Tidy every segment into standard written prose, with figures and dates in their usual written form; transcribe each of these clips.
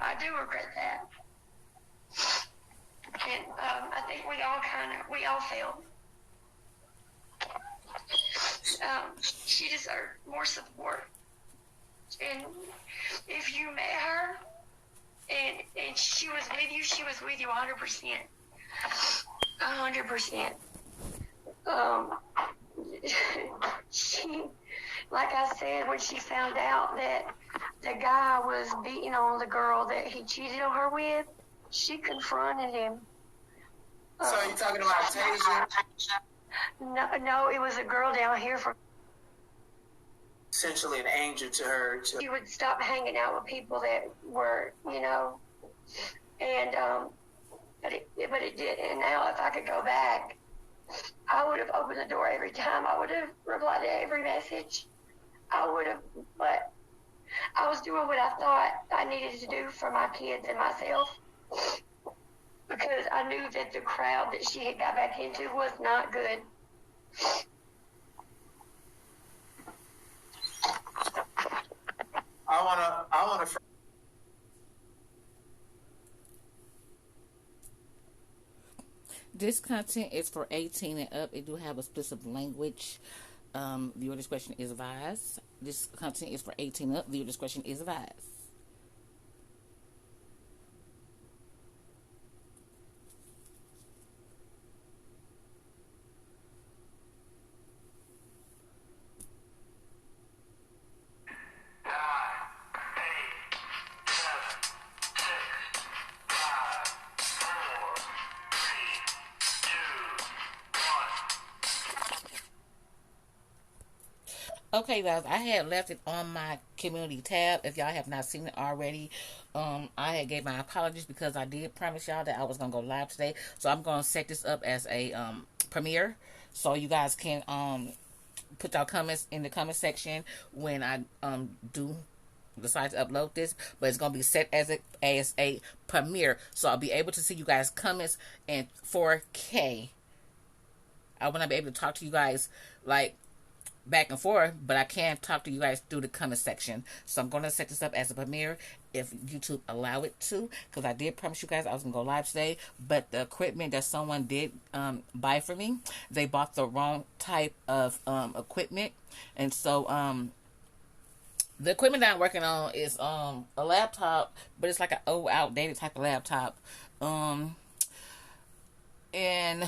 I do regret that. And I think we all failed. She deserved more support. And if you met her and she was with you 100%. 100%. She, like I said, when she found out that the guy was beating on the girl that he cheated on her with, she confronted him. So you're talking about Tasia? No, it was a girl down here from. Essentially an angel to her. She would stop hanging out with people that were, and but it did. And now, if I could go back, I would have opened the door every time. I would have replied to every message. I would have, but I was doing what I thought I needed to do for my kids and myself, because I knew that the crowd that she had got back into was not good. I wanna. This content is for 18 and up. It do have explicit language. Viewer discretion is advised. This content is for 18 and up. Viewer discretion is advised. Okay, guys, I had left it on my community tab. If y'all have not seen it already, I had gave my apologies because I did promise y'all that I was gonna go live today. So I'm gonna set this up as a premiere, so you guys can put your comments in the comment section when I do decide to upload this. But it's gonna be set as a premiere, so I'll be able to see you guys' comments in 4K. I will not be able to talk to you guys like back and forth, but I can talk to you guys through the comment section. So I'm going to set this up as a premiere if YouTube allow it to, because I did promise you guys I was going to go live today, but the equipment that someone did buy for me, they bought the wrong type of equipment. And so the equipment that I'm working on is a laptop, but it's like an old outdated type of laptop. And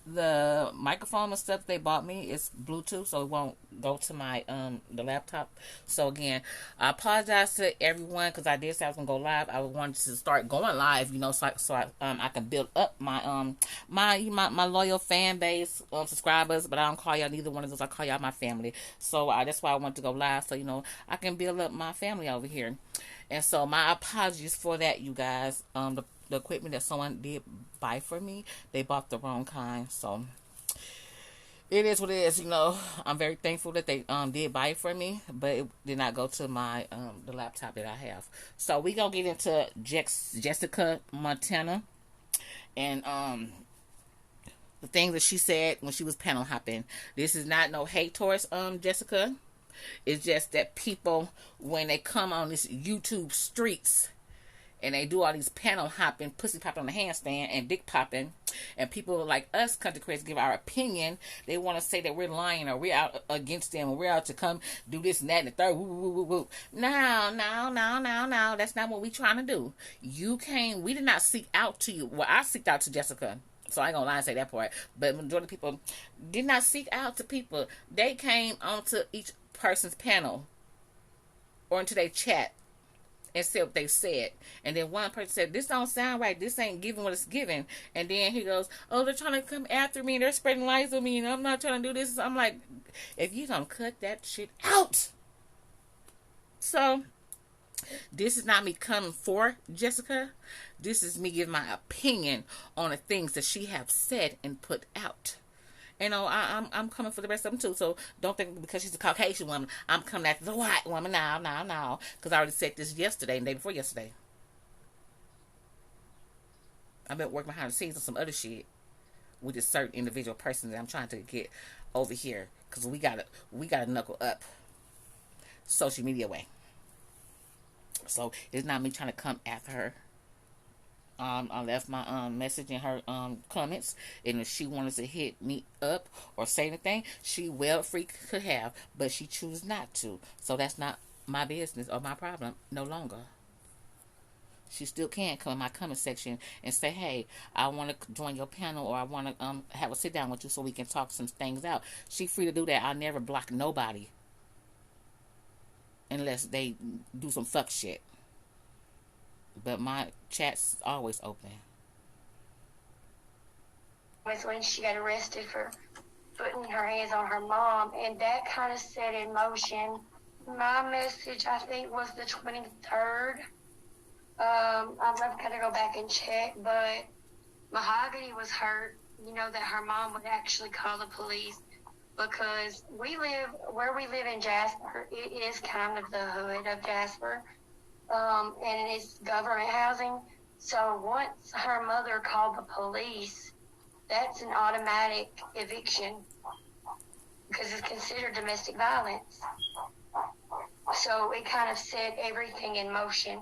the microphone and stuff they bought me is Bluetooth, so it won't go to my the laptop. So again, I apologize to everyone because I did say I was gonna go live. I wanted to start going live, so I can build up my my loyal fan base of subscribers. But I don't call y'all neither one of those. I call y'all my family. So that's why I want to go live, so I can build up my family over here. And so my apologies for that, you guys. The equipment that someone did buy for me, they bought the wrong kind. So it is what it is. I'm very thankful that they did buy it for me, but it did not go to my the laptop that I have. So we gonna get into Jessica Montana and the things that she said when she was panel hopping. This is not no hate towards Jessica. It's just that people, when they come on this YouTube streets and they do all these panel hopping, pussy popping on the handstand, and dick popping, and people like us, country creators, give our opinion. They want to say that we're lying or we're out against them or we're out to come do this and that and the third. Woo, woo, woo, woo. No. That's not what we trying to do. We did not seek out to you. Well, I seeked out to Jessica. So I ain't gonna lie and say that part. But majority of people did not seek out to people. They came onto each person's panel or into their chat and said what they said. And then one person said, this don't sound right. This ain't giving what it's giving. And then he goes, oh, they're trying to come after me. They're spreading lies on me. And I'm not trying to do this. I'm like, if you don't cut that shit out. So this is not me coming for Jessica. This is me giving my opinion on the things that she have said and put out. I'm coming for the rest of them too. So don't think because she's a Caucasian woman, I'm coming after the white woman now. Because I already said this yesterday and the day before yesterday. I've been working behind the scenes on some other shit with a certain individual person that I'm trying to get over here. Because we gotta knuckle up social media way. So it's not me trying to come after her. I left my message in her comments, and if she wanted to hit me up or say anything, she well free could have, but she chooses not to. So that's not my business or my problem no longer. She still can come in my comment section and say, hey, I want to join your panel, or I want to have a sit down with you so we can talk some things out. She free to do that. I never block nobody unless they do some fuck shit. But my chat's always open. Was when she got arrested for putting her hands on her mom, and that kind of set in motion. My message, I think, was the 23rd. I'm going to go back and check, but Mahogany was hurt, that her mom would actually call the police, because where we live in Jasper, it is kind of the hood of Jasper, and it's government housing. So once her mother called the police, that's an automatic eviction because it's considered domestic violence. So it kind of set everything in motion.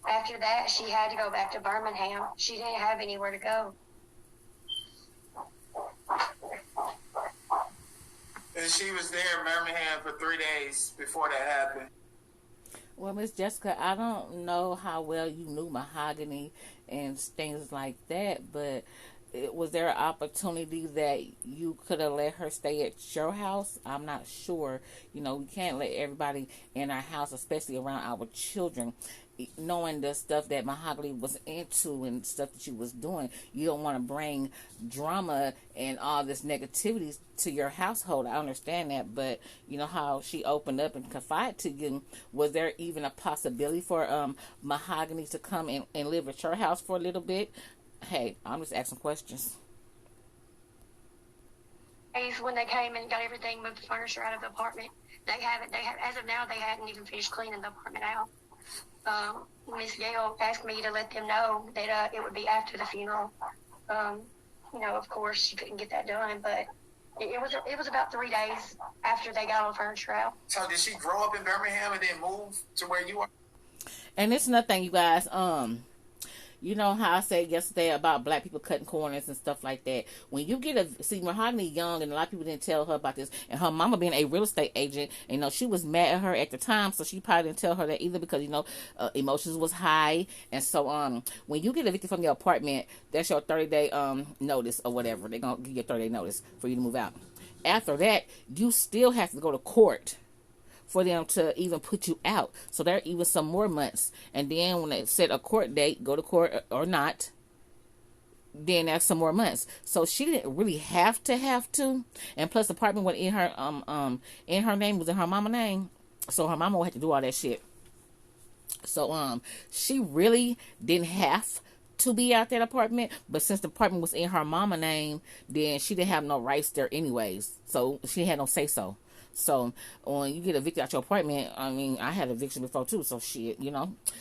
After that, she had to go back to Birmingham. She didn't have anywhere to go. And she was there in Birmingham for 3 days before that happened. Well, Miss Jessica, I don't know how well you knew Mahogany and things like that, but was there an opportunity that you could have let her stay at your house? I'm not sure. We can't let everybody in our house, especially around our children. Knowing the stuff that Mahogany was into and stuff that she was doing, you don't want to bring drama and all this negativity to your household. I understand that, but you know how she opened up and confided to you. Was there even a possibility for Mahogany to come and live at your house for a little bit? Hey, I'm just asking questions. When they came and got everything, moved the furniture out of the apartment, as of now, they hadn't even finished cleaning the apartment out. Miss Gail asked me to let them know that it would be after the funeral. Of course, she couldn't get that done, but it was about 3 days after they got all the furniture out. So did she grow up in Birmingham and then move to where you are? And it's nothing, you guys. You know how I said yesterday about black people cutting corners and stuff like that. When you get see Mahogany young, and a lot of people didn't tell her about this, and her mama being a real estate agent, she was mad at her at the time, so she probably didn't tell her that either because emotions was high. And so when you get evicted from your apartment, that's your 30-day notice or whatever. They're gonna give you a 30-day notice for you to move out. After that, you still have to go to court for them to even put you out. So there are even some more months. And then when they set a court date, go to court or not, then that's some more months. So she didn't really have to. And plus the apartment was in her name, was in her mama's name. So her mama would have to do all that shit. So she really didn't have to be out that apartment, but since the apartment was in her mama's name, then she didn't have no rights there anyways. So she had no say so. So when you get evicted out your apartment, I had eviction before too, so shit,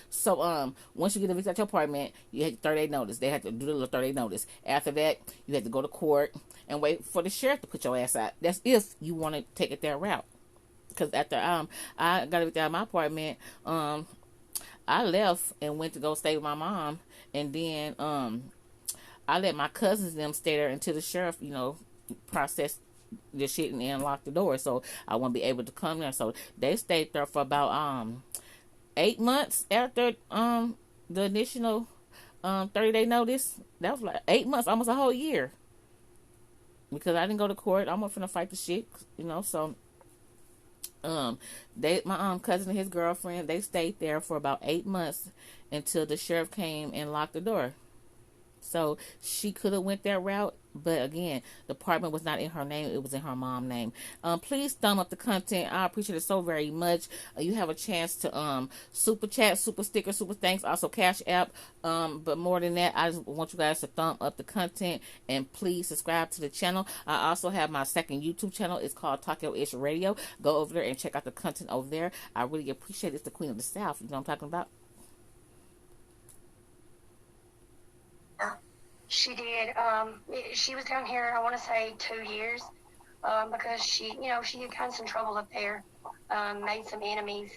So once you get evicted out your apartment, you had 30-day notice. They had to do the little 30-day notice. After that, you had to go to court and wait for the sheriff to put your ass out. That's if you want to take it that route. Because after I got evicted out of my apartment, I left and went to go stay with my mom, and then I let my cousins and them stay there until the sheriff, processed the shit and unlock the door, so I won't be able to come there. So they stayed there for about 8 months after the initial 30-day notice. That was like 8 months, almost a whole year, because I didn't go to court. I'm not finna fight the shit, So my cousin and his girlfriend, they stayed there for about 8 months until the sheriff came and locked the door. So she could have went that route, but again, the apartment was not in her name; it was in her mom's name. Please thumb up the content. I appreciate it so very much. You have a chance to super chat, super sticker, super thanks, also Cash App. But more than that, I just want you guys to thumb up the content and please subscribe to the channel. I also have my second YouTube channel. It's called Talk Your Ish Radio. Go over there and check out the content over there. I really appreciate it. It's the Queen of the South. You know what I'm talking about? She did. She was down here, I want to say 2 years, because she had gotten some trouble up there, made some enemies,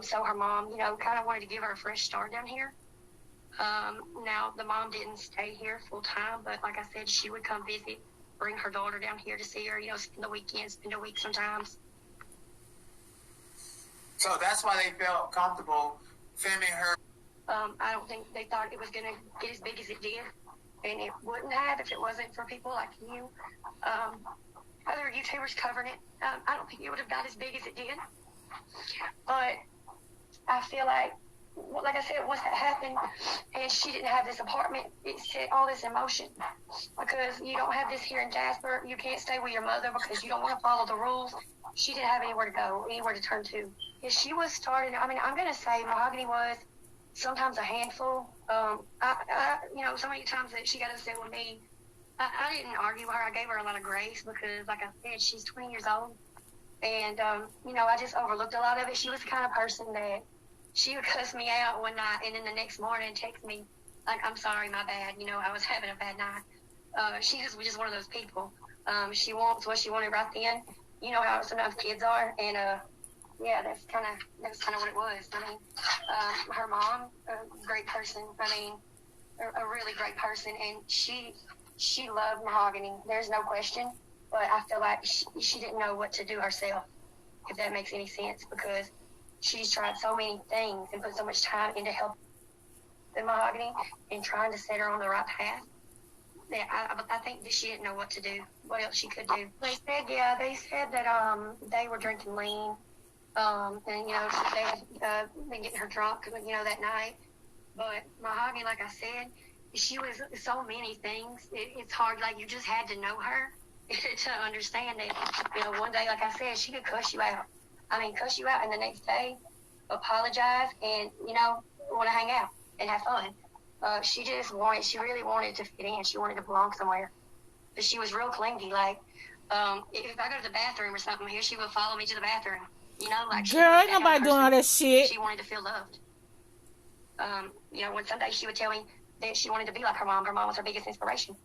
So her mom, kind of wanted to give her a fresh start down here. Now, the mom didn't stay here full time, but like I said, she would come visit, bring her daughter down here to see her, spend the weekend, spend a week sometimes. So that's why they felt comfortable filming her. I don't think they thought it was going to get as big as it did, and it wouldn't have if it wasn't for people like you. Other YouTubers covering it, I don't think it would have got as big as it did. But I feel like I said, once that happened and she didn't have this apartment, it set all this in motion. Because you don't have this here in Jasper. You can't stay with your mother because you don't want to follow the rules. She didn't have anywhere to go, anywhere to turn to. If she was starting, I'm going to say Mahogany was sometimes a handful. So many times that she got upset with me, I didn't argue with her. I gave her a lot of grace because, like I said, she's 20 years old. And, I just overlooked a lot of it. She was the kind of person that she would cuss me out one night and then the next morning text me, like, I'm sorry, my bad. I was having a bad night. She was just one of those people. She wants what she wanted right then. You know how sometimes kids are. And, that's kind of what it was. I mean, her mom, a great person. I mean, a really great person. And she loved Mahogany. There's no question. But I feel like she didn't know what to do herself, if that makes any sense, because she's tried so many things and put so much time into helping Mahogany and trying to set her on the right path. That I think that she didn't know what to do, what else she could do. They said that they were drinking lean, and they had been getting her drunk, that night. But Mahogany, like I said, she was so many things. It's hard, like you just had to know her to understand that, one day, like I said, she could cuss you out. Cuss you out, and the next day, apologize, and, want to hang out and have fun. She really wanted to fit in. She wanted to belong somewhere. But she was real clingy. Like, if I go to the bathroom or something here, she would follow me to the bathroom. Girl, ain't nobody doing all that shit. She wanted to feel loved. When someday she would tell me that she wanted to be like her mom. Her mom was her biggest inspiration.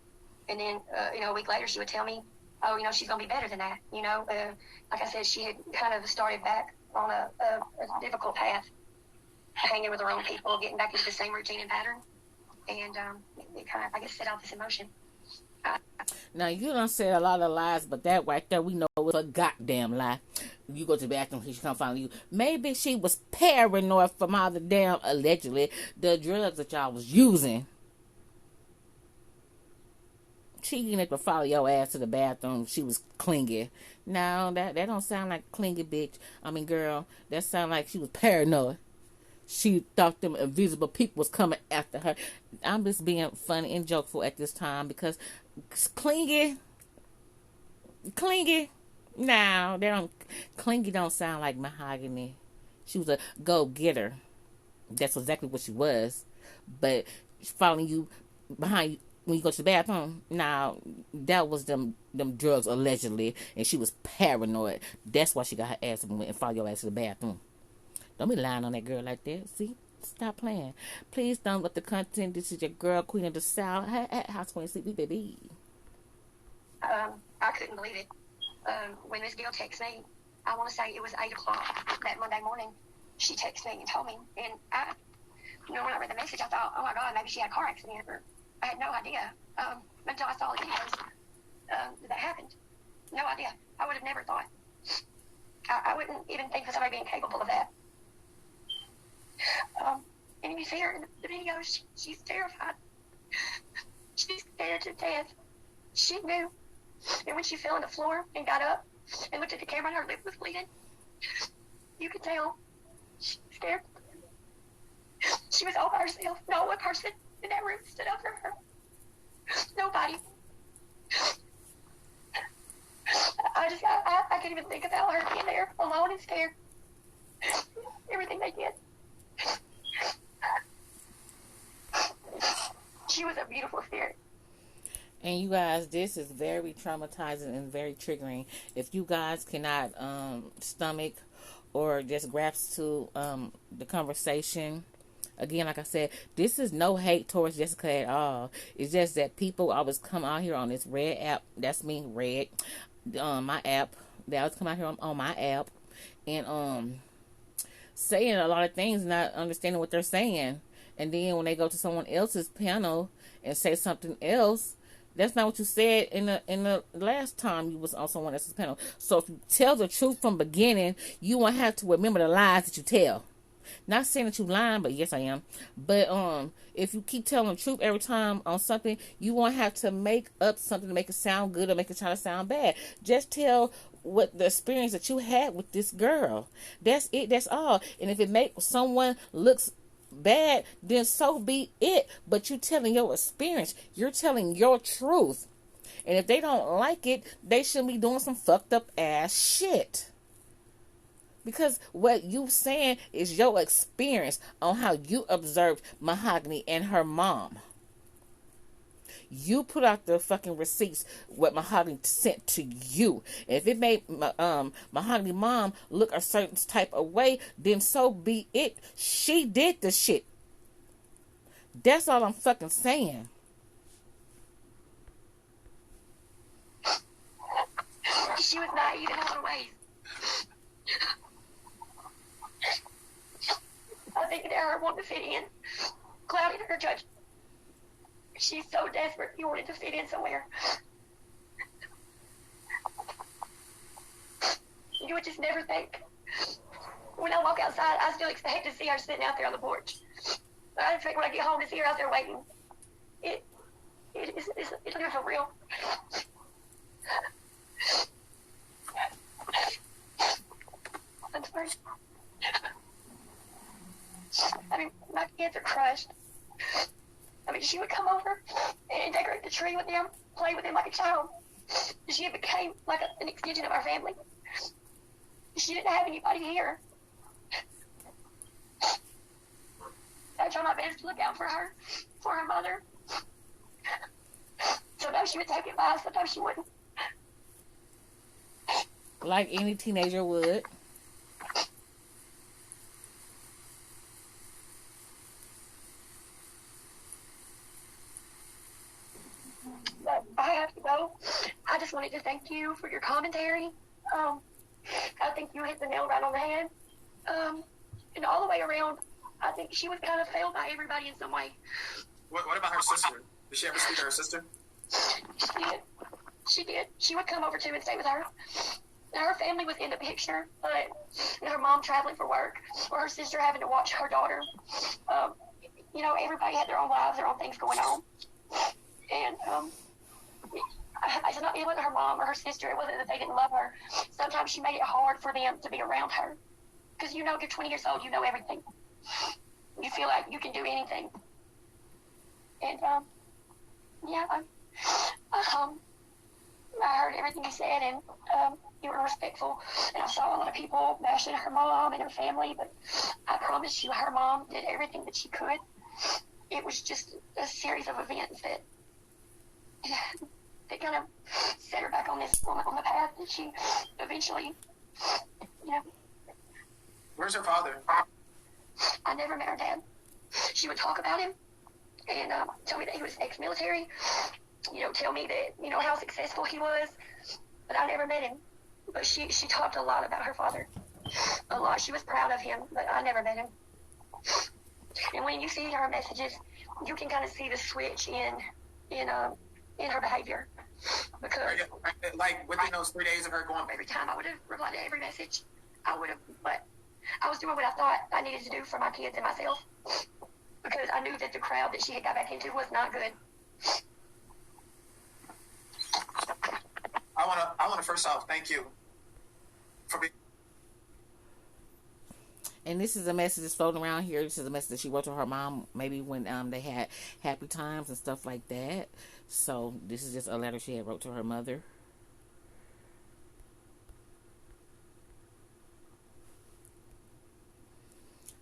And then, a week later, she would tell me, oh, she's going to be better than that. Like I said, she had kind of started back on a difficult path, hanging with the wrong people, getting back into the same routine and pattern. And it kind of, I guess, set off this emotion. Now, you done said a lot of lies, but that right there, we know it's a goddamn lie. You go to the bathroom, she come find you. Maybe she was paranoid from all the damn, allegedly, the drugs that y'all was using. She didn't have to follow your ass to the bathroom. She was clingy. No, that don't sound like clingy, bitch. Girl, that sound like she was paranoid. She thought them invisible people was coming after her. I'm just being funny and jokeful at this time because clingy. No, clingy don't sound like Mahogany. She was a go-getter. That's exactly what she was. But following you behind you when you go to the bathroom, now that was them drugs allegedly, and she was paranoid. That's why she got her ass and went and followed your ass to the bathroom. Don't be lying on that girl like that. See? Stop playing. Please don't let the content. This is your girl, Queen of the South. House Queen Sleepy, baby. I couldn't believe it. When this girl texted me, I want to say it was 8 o'clock that Monday morning, she texted me and told me. And when I read the message, I thought, oh my God, maybe she had a car accident. Or I had no idea until I saw the videos that happened. No idea. I would have never thought. I wouldn't even think of somebody being capable of that. And you see her in the videos, she's terrified. She's scared to death. She knew. And when she fell on the floor and got up and looked at the camera and her lip was bleeding, you could tell she was scared. She was all by herself. No one person in that room stood up for her. Nobody. I can't even think about her being there alone and scared. Everything they did. She was a beautiful spirit. And you guys, this is very traumatizing and very triggering. If you guys cannot stomach or just grasp to the conversation, again, like I said, this is no hate towards Jessica at all. It's just that people always come out here on this red app. That's me, red. My app. They always come out here on my app and saying a lot of things, not understanding what they're saying. And then when they go to someone else's panel and say something else, that's not what you said in the last time you was on someone else's panel. So if you tell the truth from beginning, you won't have to remember the lies that you tell. Not saying that you lying, but yes I am. But if you keep telling the truth every time on something, you won't have to make up something to make it sound good or make it try to sound bad. Just tell what the experience that you had with this girl. That's it. That's all. And if it makes someone looks bad, then so be it. But you're telling your experience. You're telling your truth. And if they don't like it, they shouldn't be doing some fucked up ass shit. Because what you saying is your experience on how you observed Mahogany and her mom. You put out the fucking receipts what Mahogany sent to you. If it made Mahogany mom look a certain type of way, then so be it. She did the shit. That's all I'm fucking saying. She was naive in a lot of ways. I think that her wanting to fit in clouded her judgment. She's so desperate, he wanted to fit in somewhere. You would just never think. When I walk outside, I still expect to see her sitting out there on the porch. I expect when I get home to see her out there waiting. It doesn't feel real. I'm sorry. I mean, my kids are crushed. I mean, she would come over and decorate the tree with them, play with them like a child. She became like an extension of our family. She didn't have anybody here. I try my best to look out for her mother. Sometimes she would take advice, sometimes she wouldn't. Like any teenager would. But I have to go. I just wanted to thank you for your commentary. I think you hit the nail right on the head. And all the way around, I think she was kind of failed by everybody in some way. What about her sister? Did she ever speak to her sister? She did. She did. She would come over too and stay with her. Now, her family was in the picture, but her mom traveling for work, or her sister having to watch her daughter. Everybody had their own lives, their own things going on. And it wasn't her mom or her sister. It wasn't that they didn't love her. Sometimes she made it hard for them to be around her. Because you're 20 years old, you know everything. You feel like you can do anything. And, I heard everything you said, and you were respectful. And I saw a lot of people bashing her mom and her family, but I promise you her mom did everything that she could. It was just a series of events that kind of set her back on the path that she eventually, Where's her father? I never met her dad. She would talk about him and tell me that he was ex-military, tell me that, how successful he was, but I never met him. But she talked a lot about her father. A lot. She was proud of him, but I never met him. And when you see her messages, you can kind of see the switch in her behavior. Because like within those 3 days of her going, every time I would have replied to every message, I would have, but I was doing what I thought I needed to do for my kids and myself, because I knew that the crowd that she had got back into was not good. I wanna first off thank you for being. And this is a message that's floating around here. This is a message that she wrote to her mom, maybe when they had happy times and stuff like that. So this is just a letter she had wrote to her mother.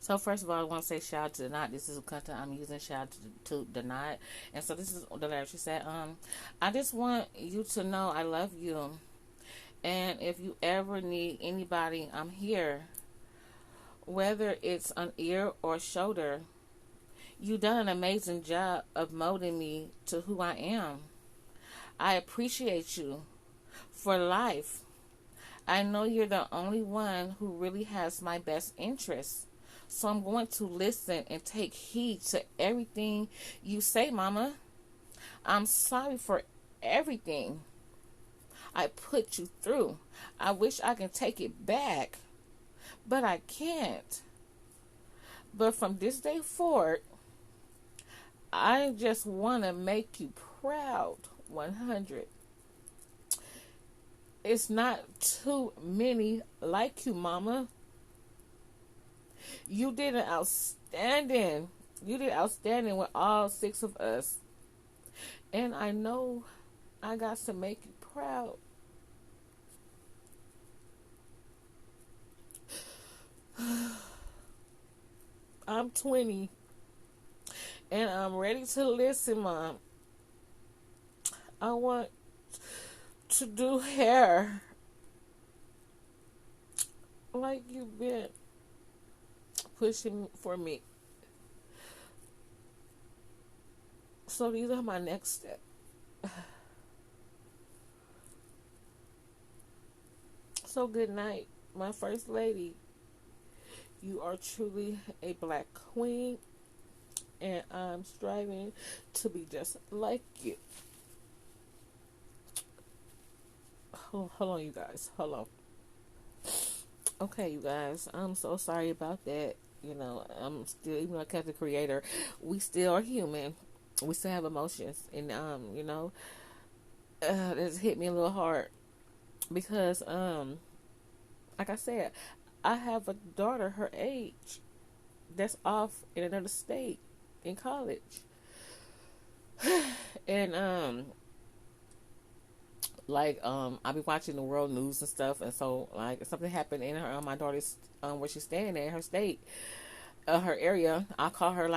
So first of all, I want to say shout out to the knot. This is a content I'm using. Shout out to the knot. And so this is the letter. She said, I just want you to know I love you. And if you ever need anybody, I'm here. Whether it's an ear or shoulder, you done an amazing job of molding me to who I am. I appreciate you for life. I know you're the only one who really has my best interests. So I'm going to listen and take heed to everything you say, Mama. I'm sorry for everything I put you through. I wish I could take it back, but I can't. But from this day forward, I just want to make you proud. 100. It's not too many like you, Mama. You did outstanding with all 6 of us. And I know I got to make you proud. I'm 20 and I'm ready to listen, Mom. I want to do hair like you've been pushing for me. So these are my next steps. So good night, my first lady. You are truly a black queen, and I'm striving to be just like you. Hold on, you guys. Hold on. Okay, you guys. I'm so sorry about that. You know, I'm still, even though I kept the creator, we still are human. We still have emotions, and you know, this hit me a little hard because like I said, I have a daughter her age that's off in another state in college. And I've been watching the world news and stuff, and so like if something happened in her my daughter's where she's staying in her state, her area, I'll call her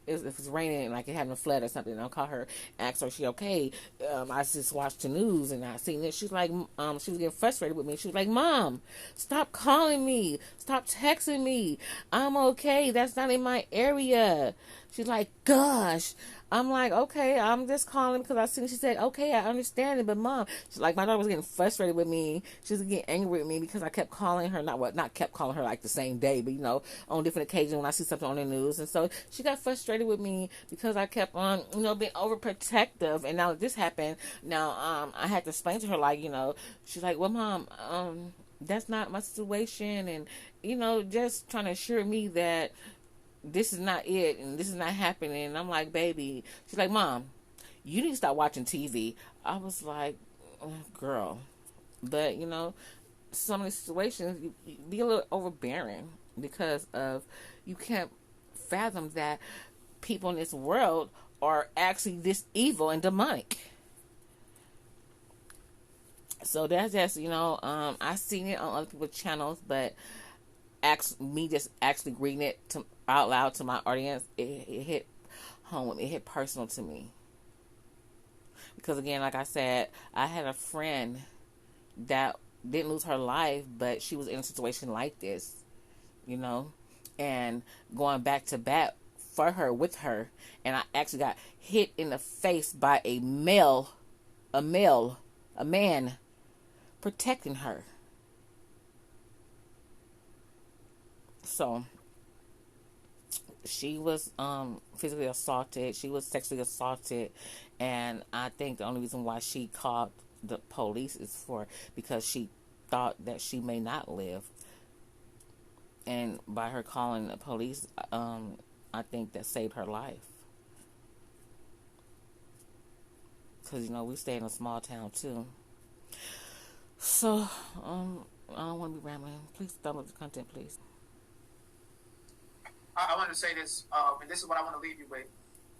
if it's raining, like it having a flood or something, I'll call her, ask her, she okay? I just watched the news and I seen this. She's like, she was getting frustrated with me. She was like, Mom, stop calling me, stop texting me. I'm okay. That's not in my area. She's like, gosh. I'm like, okay, I'm just calling because I seen. She said, okay, I understand it, but Mom, she's like, my daughter was getting frustrated with me. She was getting angry with me because I kept calling her, not kept calling her like the same day, but you know, on different occasions when I see something on the news. And so she got frustrated with me because I kept on, you know, being overprotective. And now that this happened, now I had to explain to her, like, you know, she's like, well, Mom, that's not my situation, and you know, just trying to assure me that this is not it and this is not happening. And I'm like, baby, she's like, Mom, you need to stop watching TV. I was like, oh, girl. But you know, some of the situations you be a little overbearing because of you can't fathom that people in this world are actually this evil and demonic. So that's just, you know, I've seen it on other people's channels, but me just actually reading it out loud to my audience, it hit home with me. It hit personal to me. Because again, like I said, I had a friend that didn't lose her life, but she was in a situation like this, you know, and going back to bat for her, with her, and I actually got hit in the face by a man protecting her. So she was physically assaulted, she was sexually assaulted, and I think the only reason why she called the police is because she thought that she may not live. And by her calling the police, I think that saved her life. Because, you know, we stay in a small town too. So I don't want to be rambling. Please thumb up the content, please. I want to say this, and this is what I want to leave you with.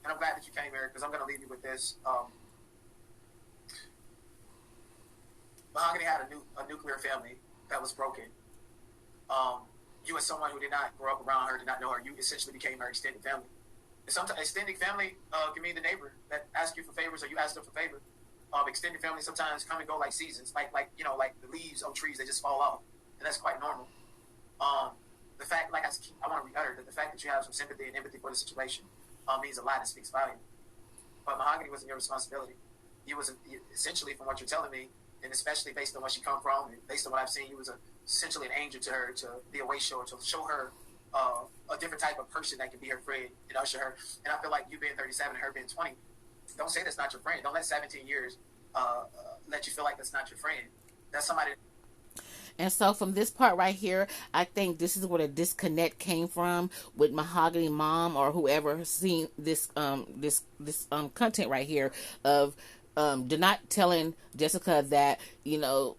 And I'm glad that you came here because I'm going to leave you with this. Mahogany had a nuclear family that was broken. You as someone who did not grow up around her, did not know her, you essentially became her extended family. And sometimes extended family can mean the neighbor that asks you for favors or you ask them for favor. Extended family sometimes come and go like seasons, like you know, like the leaves on trees, they just fall off, and that's quite normal. The fact, like I want to reiterate that the fact that you have some sympathy and empathy for the situation means a lot and speaks volume. But Mahogany wasn't your responsibility. You wasn't, essentially, from what you're telling me, and especially based on where she come from, and based on what I've seen, you was essentially an angel to her, to be a way shower, to show her a different type of person that can be her friend and usher her. And I feel like you being 37 and her being 20, don't say that's not your friend. Don't let 17 years let you feel like that's not your friend. That's somebody. And so from this part right here, I think this is where the disconnect came from with Mahogany Mom or whoever seen this content right here of not telling Jessica that, you know,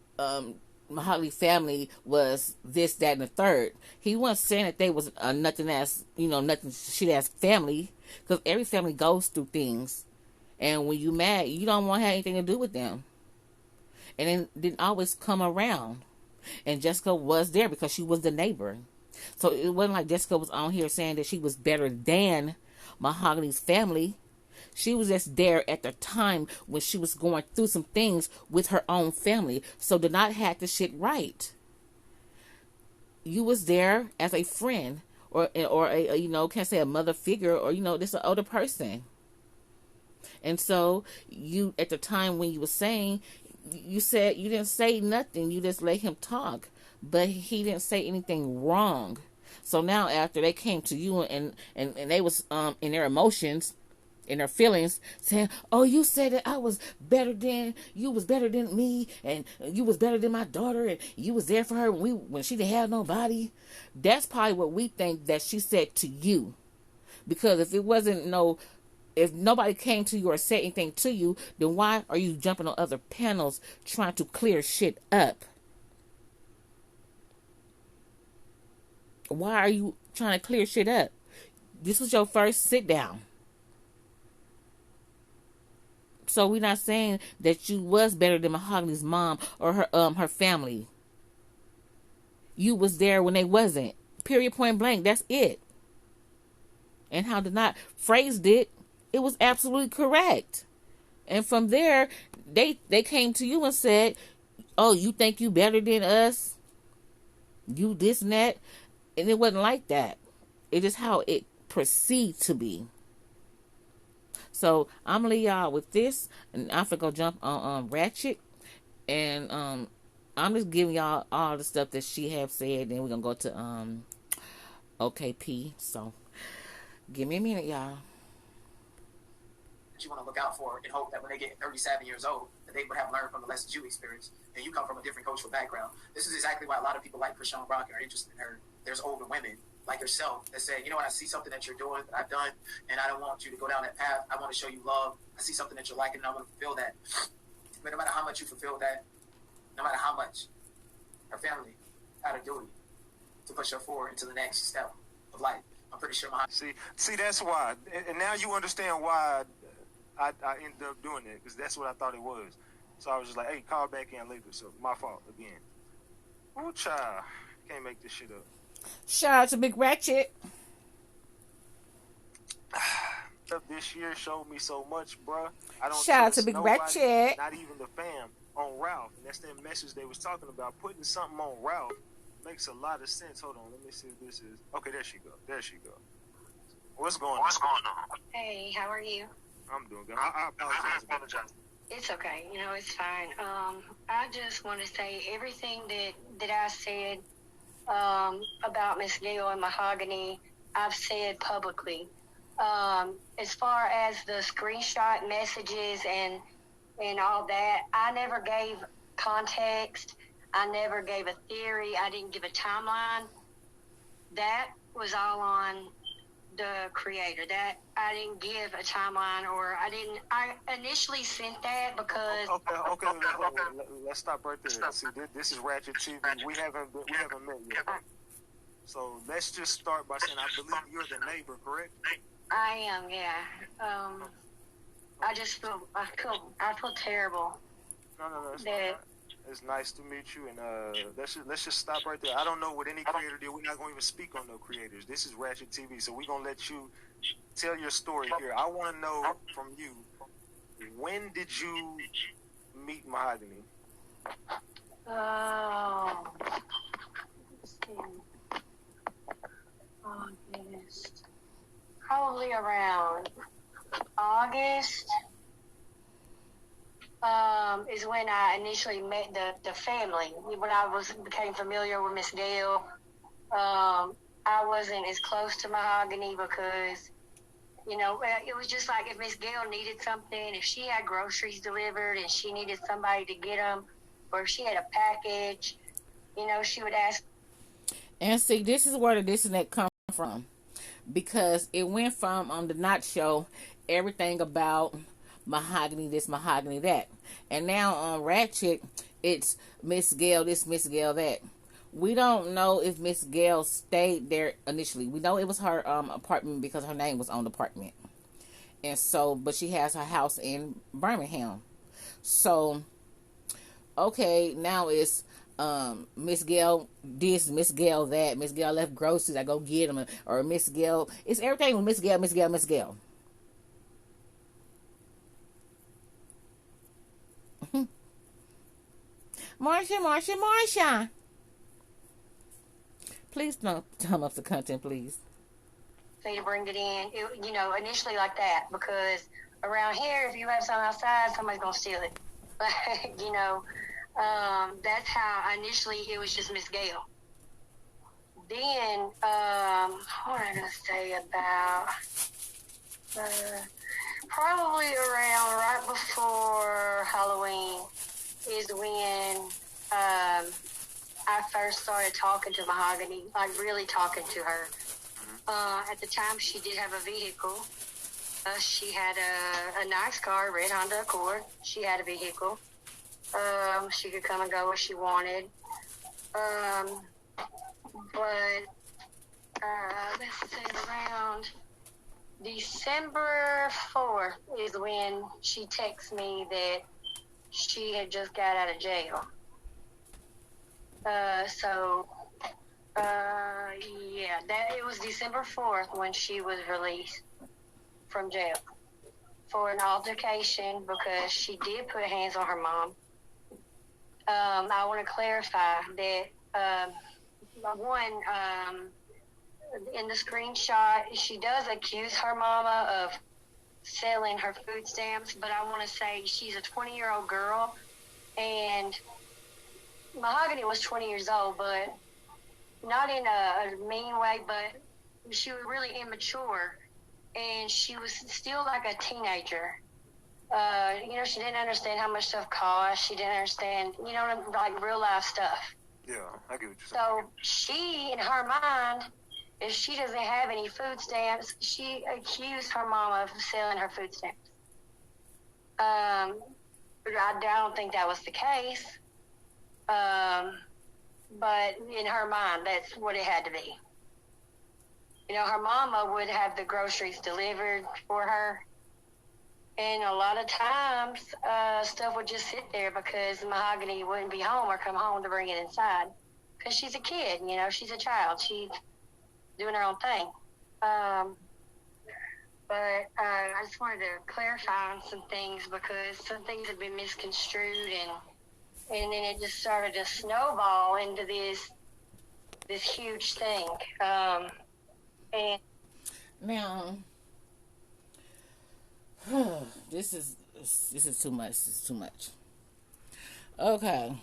Mahogany family was this, that, and the third. He wasn't saying that they was nothing as, you know, nothing shit as family, because every family goes through things, and when you mad, you don't want to have anything to do with them, and it didn't always come around. And Jessica was there because she was the neighbor. So it wasn't like Jessica was on here saying that she was better than Mahogany's family. She was just there at the time when she was going through some things with her own family. So did not have the shit right. You was there as a friend or a you know, can't say a mother figure, or, you know, this an older person. And so you, at the time when you were saying, you said you didn't say nothing, you just let him talk, but he didn't say anything wrong. So now after they came to you and they was in their emotions, in their feelings, saying, oh, you said that I was better than, you was better than me, and you was better than my daughter, and you was there for her when she didn't have nobody. That's probably what we think that she said to you. Because if it wasn't if nobody came to you or said anything to you, then why are you jumping on other panels trying to clear shit up? Why are you trying to clear shit up? This was your first sit down. So we're not saying that you was better than Mahogany's mom or her family. You was there when they wasn't. Period, point blank. That's it. And how Denat phrased it, it was absolutely correct. And from there, they came to you and said, oh, you think you better than us? You this and that? And it wasn't like that. It is how it proceeds to be. So I'm gonna leave y'all with this, and I'm gonna go jump on Ratchet, and I'm just giving y'all all the stuff that she have said. Then we're gonna go to OKP. So give me a minute, y'all. You want to look out for and hope that when they get 37 years old, that they would have learned from the lessons you experienced, and you come from a different cultural background. This is exactly why a lot of people like Krishan Rock are interested in her. There's older women like yourself that say, you know what, I see something that you're doing, that I've done, and I don't want you to go down that path. I want to show you love. I see something that you're liking, and I want to fulfill that. But no matter how much you fulfill that, no matter how much, her family had a duty to push her forward into the next step of life. I'm pretty sure my see that's why, and now you understand why I ended up doing that, because that's what I thought it was. So I was just like, hey, call back in later. So my fault again. Oh, child, can't make this shit up. Shout out to Big Ratchet. This year showed me so much, bruh. I don't shout out to trust Big nobody, Ratchet. not even the fam, on Ralph. And that's that message they was talking about. Putting something on Ralph makes a lot of sense. Hold on, let me see if this is... Okay, there she go. There she go. What's going on? Hey, how are you? I'm doing good. I apologize. It's okay. You know, it's fine. I just want to say everything that I said about Miss Gail and Mahogany, I've said publicly. As far as the screenshot messages and all that, I never gave context. I never gave a theory. I didn't give a timeline. That was all on the creator. That I didn't give a timeline, or I initially sent that because... Okay. Let's stop right there. See, this is Ratchet TV. We haven't met yet. So let's just start by saying, I believe you're the neighbor, correct? I am, yeah. I just feel terrible. No, it's fine. It's nice to meet you, and let's just stop right there. I don't know what any creator did. We're not going to even speak on no creators. This is Ratchet TV, so we're going to let you tell your story here. I want to know from you, when did you meet Mahogany? Oh, August. Probably around August is when I initially met the family. When I became familiar with Miss Gail, I wasn't as close to Mahogany because, you know, it was just like if Miss Gail needed something, if she had groceries delivered and she needed somebody to get them, or if she had a package, you know, she would ask. And see, this is where the this and that come from. Because it went from on the Not Show, everything about Mahogany this, Mahogany that. And now on Ratchet, it's Miss Gail this, Miss Gail that. We don't know if Miss Gail stayed there initially. We know it was her apartment because her name was on the apartment. And so, but she has her house in Birmingham. So, okay, now it's Miss Gail this, Miss Gail that, Miss Gail left groceries, I go get them, or Miss Gail, it's everything with Miss Gail, Miss Gail, Miss Gail. Marsha. Please don't come up the content, please. To bring it in, you know, initially like that, because around here, if you have something outside, somebody's gonna steal it. But you know, that's how initially it was just Miss Gail. Then, what am I gonna say about? Probably around right before Halloween is when I first started talking to Mahogany, like really talking to her. At the time, she did have a vehicle. She had a nice car, red Honda Accord. She had a vehicle. She could come and go where she wanted. But let's say around December 4th is when she texts me that she had just got out of jail. Yeah, that it was December 4th when she was released from jail for an altercation because she did put hands on her mom. I want to clarify that in the screenshot, she does accuse her mama of selling her food stamps, but I want to say she's a 20-year-old girl, and Mahogany was 20 years old, but not in a mean way, but she was really immature, and she was still like a teenager. You know, she didn't understand how much stuff cost. She didn't understand, you know, like real life stuff. Yeah, I get what you're saying. So she, in her mind, if she doesn't have any food stamps, she accused her mama of selling her food stamps. I don't think that was the case. But in her mind, that's what it had to be. You know, her mama would have the groceries delivered for her. And a lot of times, stuff would just sit there because Mahogany wouldn't be home or come home to bring it inside. Because she's a kid, you know, she's a child. She's doing her own thing. But I just wanted to clarify on some things because some things have been misconstrued, and then it just started to snowball into this huge thing. And now, this is too much. This is too much. Okay.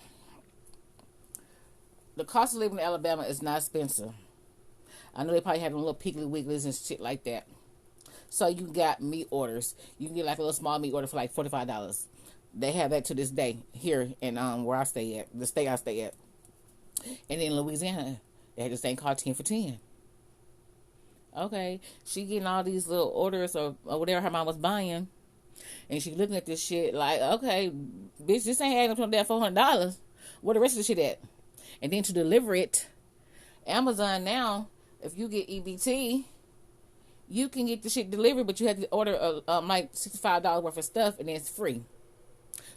The cost of living in Alabama is not expensive. I know they probably have them little Piggly Wigglies and shit like that. So you got meat orders. You can get like a little small meat order for like $45. They have that to this day here in where I stay at, the state I stay at. And in Louisiana, they had this thing called 10 for 10. Okay, she getting all these little orders or whatever her mom was buying, and she looking at this shit like, okay, bitch, this ain't adding up to that $400. Where the rest of the shit at? And then to deliver it, Amazon now, if you get EBT, you can get the shit delivered, but you have to order like $65 worth of stuff, and then it's free.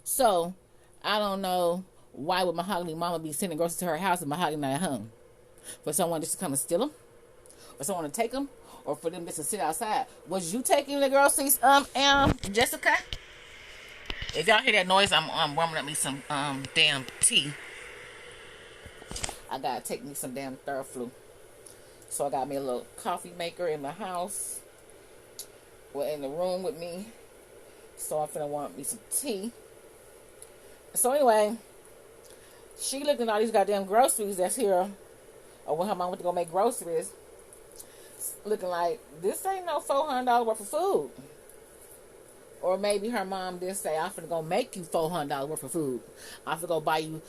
So, I don't know why would Mahogany mama be sending groceries to her house and Mahogany not at home? For someone just to come and steal them? Or someone to take them? Or for them just to sit outside? Was you taking the groceries, Jessica? If y'all hear that noise, I'm warming up me some damn tea. I gotta take me some damn Theraflu. So I got me a little coffee maker in my house. Well, in the room with me. So I'm finna warm up me some tea. So anyway, she looking at all these goddamn groceries that's here, or when her mom went to go make groceries, looking like this ain't no $400 worth of food. Or maybe her mom did say, I'm finna go make you $400 worth of food. I'm finna go buy you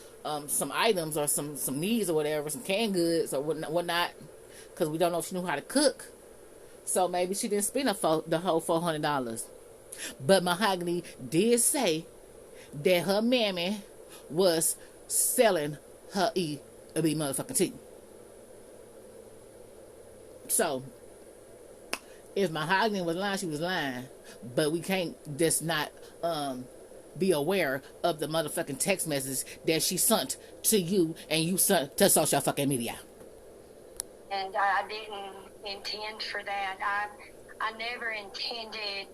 some items or some needs or whatever, some canned goods or whatnot, because we don't know if she knew how to cook. So maybe she didn't spend the whole $400. But Mahogany did say that her mammy was selling her motherfucking tea. So, if Mahogany was lying, she was lying. But we can't just not be aware of the motherfucking text message that she sent to you and you sent to social fucking media. And I didn't intend for that. I never intended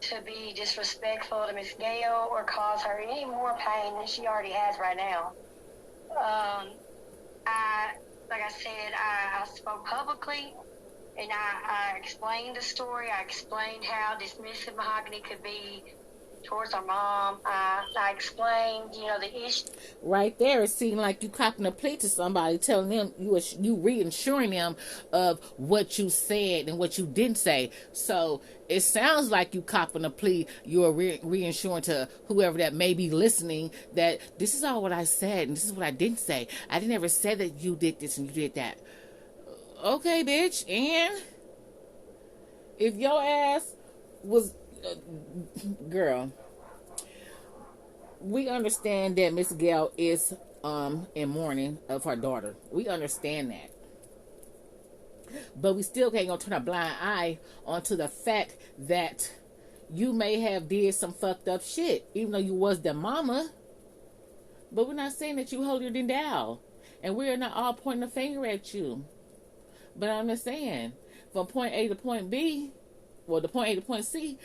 to be disrespectful to Miss Gail or cause her any more pain than she already has right now. Like I said, I spoke publicly, and I explained the story. I explained how dismissive Mahogany could be towards our mom. I explained, the issue. Right there, it seemed like you copping a plea to somebody, telling them you reassuring them of what you said and what you didn't say. So it sounds like you copping a plea. You're reassuring to whoever that may be listening that this is all what I said and this is what I didn't say. I didn't ever say that you did this and you did that. Okay, bitch. And if your ass was girl, we understand that Miss Gail is in mourning of her daughter. We understand that. But we still can't go turn a blind eye onto the fact that you may have did some fucked up shit, even though you was the mama. But we're not saying that you holier than thou. And we're not all pointing a finger at you. But I'm just saying, from point A to point B, well, the point A to point C,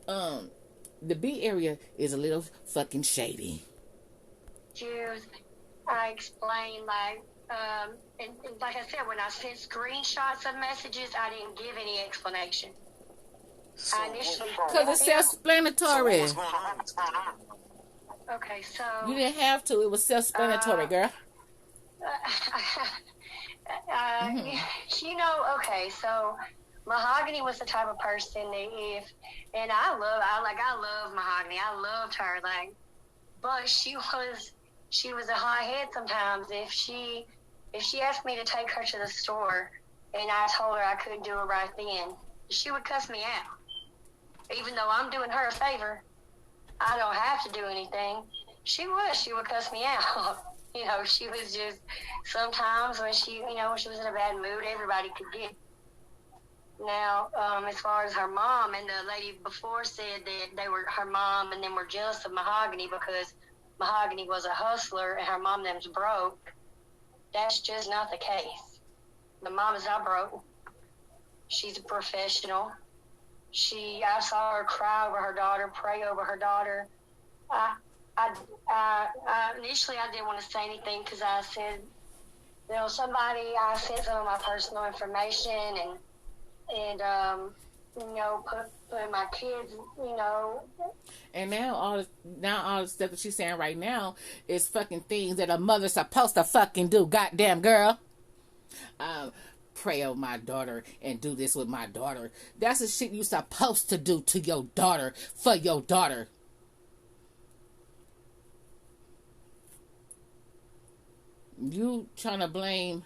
the B area is a little fucking shady. Jews, I explained, and like I said, when I sent screenshots of messages, I didn't give any explanation. So, I initially... Because it's self-explanatory. Okay, so... You didn't have to. It was self-explanatory, girl. Okay, so Mahogany was the type of person that I love Mahogany. I loved her, but she was a hothead sometimes. If she asked me to take her to the store and I told her I couldn't do it right then, she would cuss me out. Even though I'm doing her a favor, I don't have to do anything. She would cuss me out. She was just, sometimes when she was in a bad mood, everybody could get it. Now, as far as her mom, and the lady before said that her mom and them were jealous of Mahogany because Mahogany was a hustler and her mom them's broke. That's just not the case. The mom is not broke. She's a professional. I saw her cry over her daughter, pray over her daughter. Initially I didn't want to say anything because I said, I sent some of my personal information and put my kids, And now all the stuff that she's saying right now is fucking things that a mother's supposed to fucking do. Goddamn girl. Pray over my daughter and do this with my daughter. That's the shit you supposed to do to your daughter for your daughter. You trying to blame,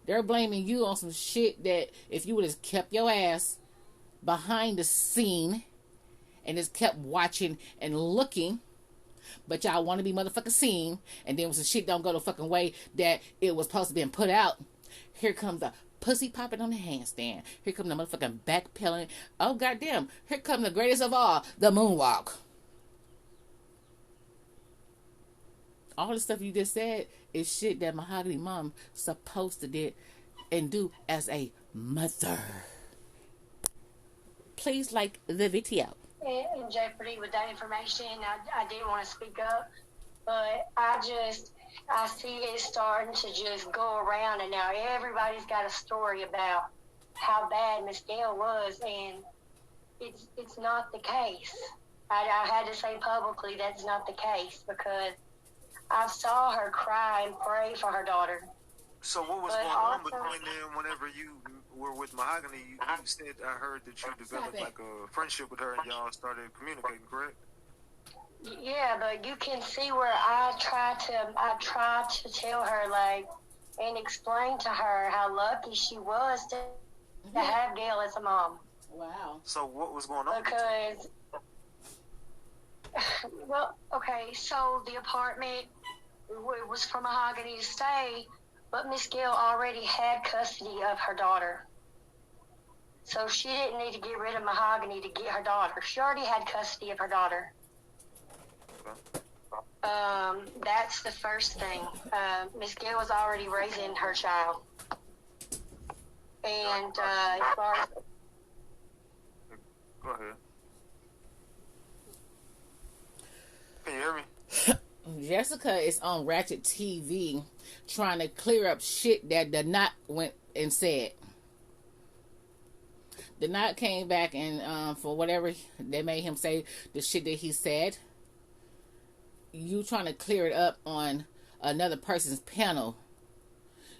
they're blaming you on some shit that if you would have kept your ass behind the scene and just kept watching and looking, but y'all want to be motherfucking seen, and then when some shit don't go the fucking way that it was supposed to be put out, here comes the pussy popping on the handstand. Here comes the motherfucking backpedaling. Oh goddamn! Here comes the greatest of all, the moonwalk. All the stuff you just said is shit that Mahogany mom supposed to did and do as a mother. Please like the video. In jeopardy with that information, I didn't want to speak up, but I see it starting to just go around, and now everybody's got a story about how bad Miss Gail was, and it's not the case. I had to say publicly that's not the case because I saw her cry and pray for her daughter. So what was going on between them whenever you were with Mahogany? You said, I heard that you developed like a friendship with her and y'all started communicating, correct? Yeah, but you can see where I tried to tell her, like, and explain to her how lucky she was to have Gail as a mom. Wow. So what was going on? Because, well, okay, so the apartment was for Mahogany to stay, but Miss Gail already had custody of her daughter. So she didn't need to get rid of Mahogany to get her daughter. She already had custody of her daughter. That's the first thing. Miss Gail was already raising her child. And as far as... Go ahead. Can you hear me? Jessica is on Ratchet TV trying to clear up shit that the Knot went and said. The Knot came back and for whatever they made him say, the shit that he said, you trying to clear it up on another person's panel.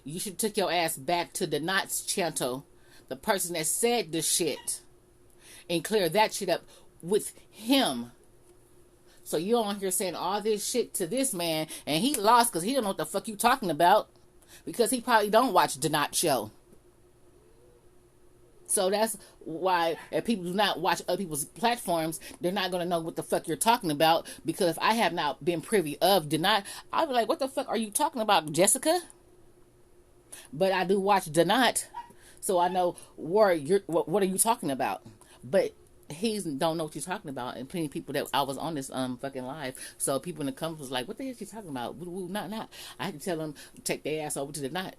You should took your ass back to the Knot's channel, the person that said the shit, and clear that shit up with him. So you on here saying all this shit to this man, and he lost because he don't know what the fuck you talking about, because he probably don't watch the Knot show. So that's why if people do not watch other people's platforms, they're not going to know what the fuck you're talking about. Because if I have not been privy of the Knot, I'll be like, what the fuck are you talking about, Jessica? But I do watch the Knot, so I know what are you talking about. But he don't know what you're talking about, and plenty of people that I was on this fucking live, so people in the comments was like, what the hell is she talking about? Not. I had to tell them, take their ass over to the Knot,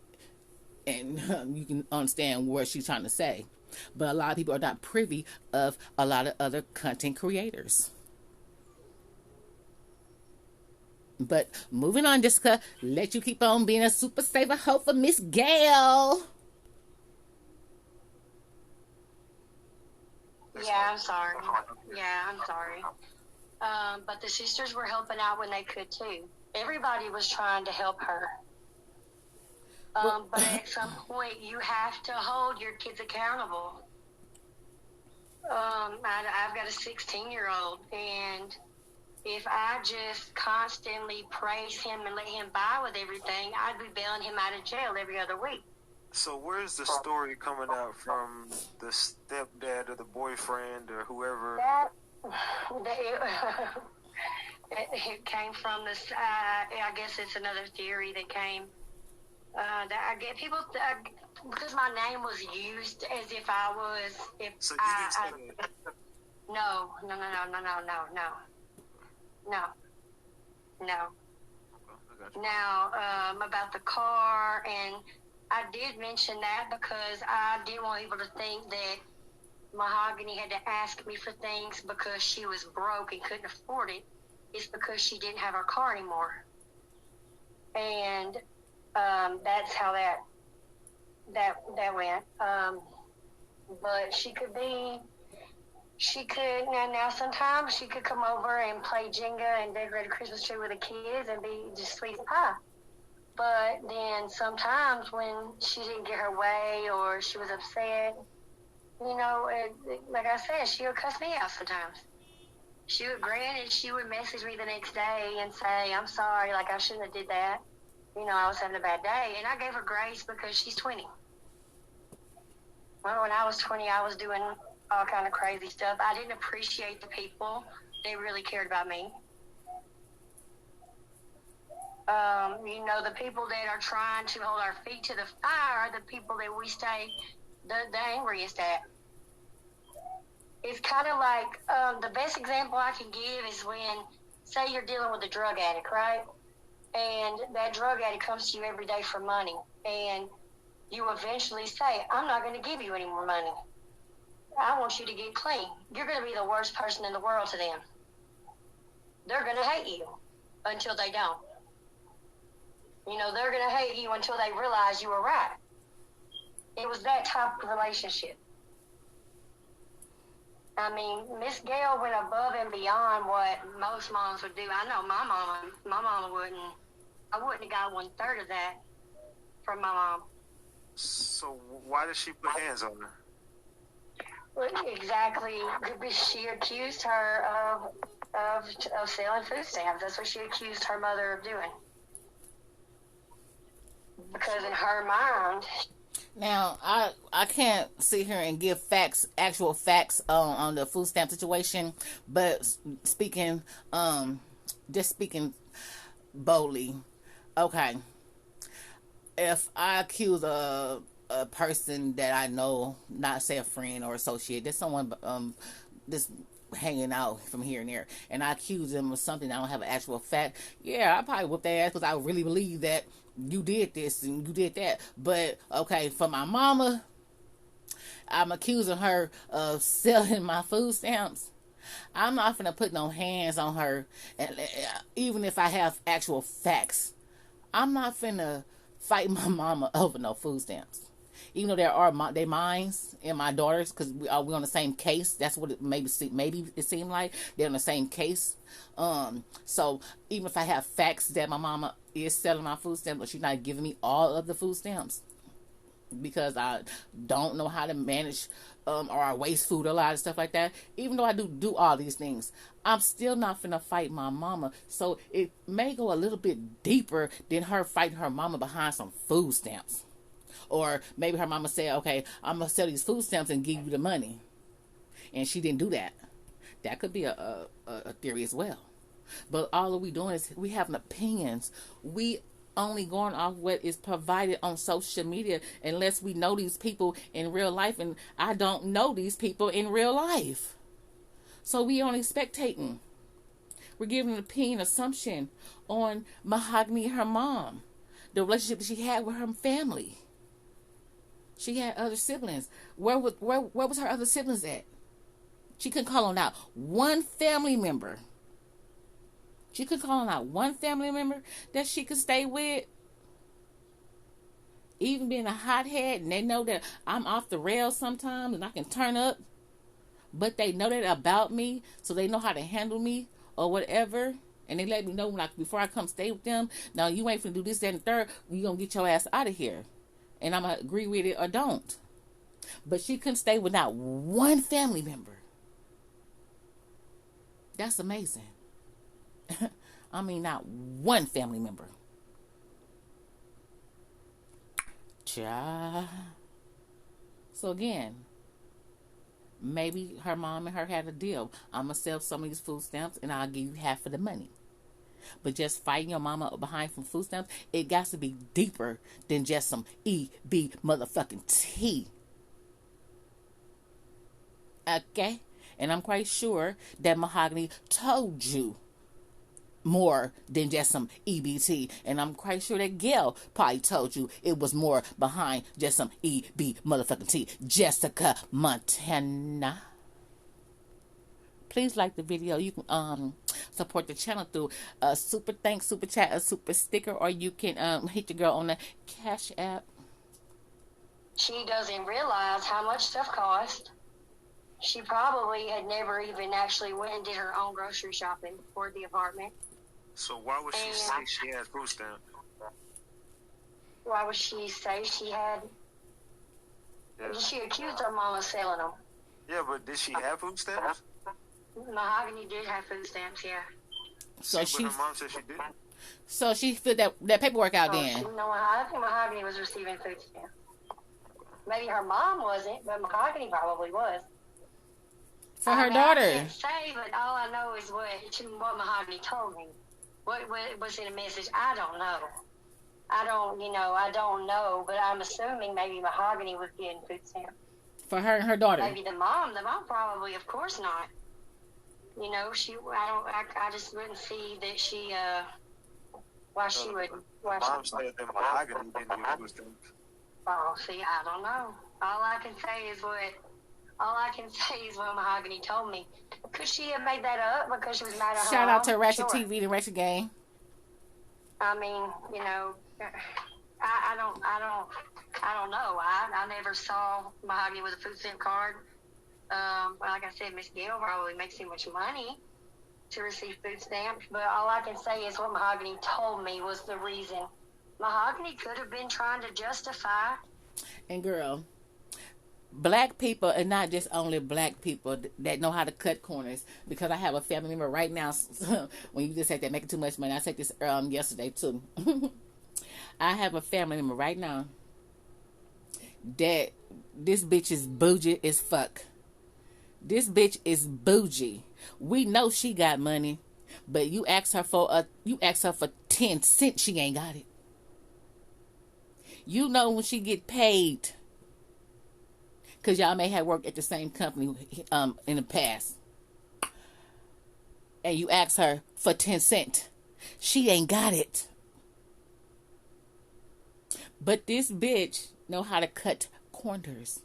and you can understand what she's trying to say. But a lot of people are not privy of a lot of other content creators. But moving on, Jessica, let you keep on being a super saver hope for Miss Gail. Yeah, I'm sorry. But the sisters were helping out when they could too. Everybody was trying to help her. But at some point, you have to hold your kids accountable. I've got a 16-year-old, and if I just constantly praise him and let him buy with everything, I'd be bailing him out of jail every other week. So where's the story coming out from the stepdad or the boyfriend or whoever? It came from this. I guess it's another theory that came. That I get people because my name was used as if I was. So you didn't say that? No. Now, about the car, and I did mention that because I didn't want people to think that Mahogany had to ask me for things because she was broke and couldn't afford it. It's because she didn't have her car anymore. And that's how that went. But she could now sometimes she could come over and play Jenga and decorate a Christmas tree with the kids and be just sweet as pie. But then sometimes when she didn't get her way or she was upset, like I said, she would cuss me out sometimes. She would grin and she would message me the next day and say, I'm sorry, like I shouldn't have did that. I was having a bad day. And I gave her grace because she's 20. Well, when I was 20, I was doing all kind of crazy stuff. I didn't appreciate the people. They really cared about me. The people that are trying to hold our feet to the fire are the people that we stay the angriest at. It's kind of like the best example I can give is when, say you're dealing with a drug addict, right? And that drug addict comes to you every day for money. And you eventually say, I'm not going to give you any more money. I want you to get clean. You're going to be the worst person in the world to them. They're going to hate you until they don't. They're going to hate you until they realize you were right. It was that type of relationship. I mean, Miss Gail went above and beyond what most moms would do. I know my mama wouldn't. I wouldn't have got 1/3 of that from my mom. So why did she put hands on her? Well, exactly. She accused her of selling food stamps. That's what she accused her mother of doing. Because in her mind. Now, I can't sit here and give actual facts on the food stamp situation, but speaking boldly, okay. If I accuse a person that I know, not say a friend or associate, there's someone just hanging out from here and there, and I accuse them of something I don't have an actual fact, yeah, I probably whoop their ass because I really believe that you did this and you did that. But okay, for my mama, I'm accusing her of selling my food stamps. I'm not gonna put no hands on her, and even if I have actual facts, I'm not finna fight my mama over no food stamps. Even though there are their minds and my daughters, because we on the same case. That's what it maybe it seemed like they're on the same case. So even if I have facts that my mama is selling my food stamps, but she's not giving me all of the food stamps because I don't know how to manage or I waste food, a lot of stuff like that. Even though I do all these things, I'm still not finna fight my mama. So it may go a little bit deeper than her fighting her mama behind some food stamps. Or maybe her mama said, okay, I'm going to sell these food stamps and give you the money. And she didn't do that. That could be a theory as well. But all we doing is we having opinions. We only going off what is provided on social media unless we know these people in real life. And I don't know these people in real life. So we only spectating. We're giving an opinion, assumption on Mahogany and her mom. The relationship that she had with her family. She had other siblings. Where was her other siblings at? She couldn't call on out one family member. She could call on out one family member that she could stay with. Even being a hothead, and they know that I'm off the rails sometimes and I can turn up. But they know that about me, so they know how to handle me or whatever. And they let me know before I come stay with them. Now, you ain't finna do this, that, and third. You gonna get your ass out of here. And I'm going to agree with it or don't. But she couldn't stay with not one family member. That's amazing. I mean, not one family member. Cha. So again, maybe her mom and her had a deal. I'm going to sell some of these food stamps and I'll give you half of the money. But just fighting your mama behind from food stamps, it got to be deeper than just some EB motherfucking T. Okay? And I'm quite sure that Mahogany told you more than just some EBT. And I'm quite sure that Gail probably told you it was more behind just some EB motherfucking T. Jessica Montana. Please like the video. You can support the channel through a super thanks, super chat, a super sticker, or you can hit your girl on the Cash App. She doesn't realize how much stuff costs. She probably had never even actually went and did her own grocery shopping for the apartment. So why would she say she had food stamps? Why would she say she had? Yeah. She accused her mom of selling them. Yeah, but did she have food stamps? Mahogany did have food stamps, yeah. So but her mom said she didn't. So she filled that paperwork out then. No, I think Mahogany was receiving food stamps. Maybe her mom wasn't, but Mahogany probably was. For her daughter. I can't say, but all I know is what Mahogany told me. What was in a message? I don't know. I don't know, but I'm assuming maybe Mahogany was getting food stamps. For her and her daughter. Maybe the mom probably, of course not. I just wouldn't see that she, why she would. Mom said that Mahogany didn't get food stamps. Oh, see, I don't know. All I can say is what Mahogany told me. Could she have made that up because she was mad at her Shout out to mom? Ratchet Sure. TV, the Ratchet Gang. I mean, I don't know. I never saw Mahogany with a food stamp card. like I said, Miss Gail probably makes too much money to receive food stamps, but all I can say is what Mahogany told me was the reason. Mahogany could have been trying to justify. And girl, black people, and not just only black people that know how to cut corners, because I have a family member right now. When you just said that making too much money, I said this yesterday too. I have a family member right now that this bitch is bougie as fuck. This bitch is bougie. We know she got money, but you ask her for 10 cents, she ain't got it. You know when she get paid, because y'all may have worked at the same company in the past, and you ask her for 10 cents, she ain't got it. But this bitch know how to cut corners.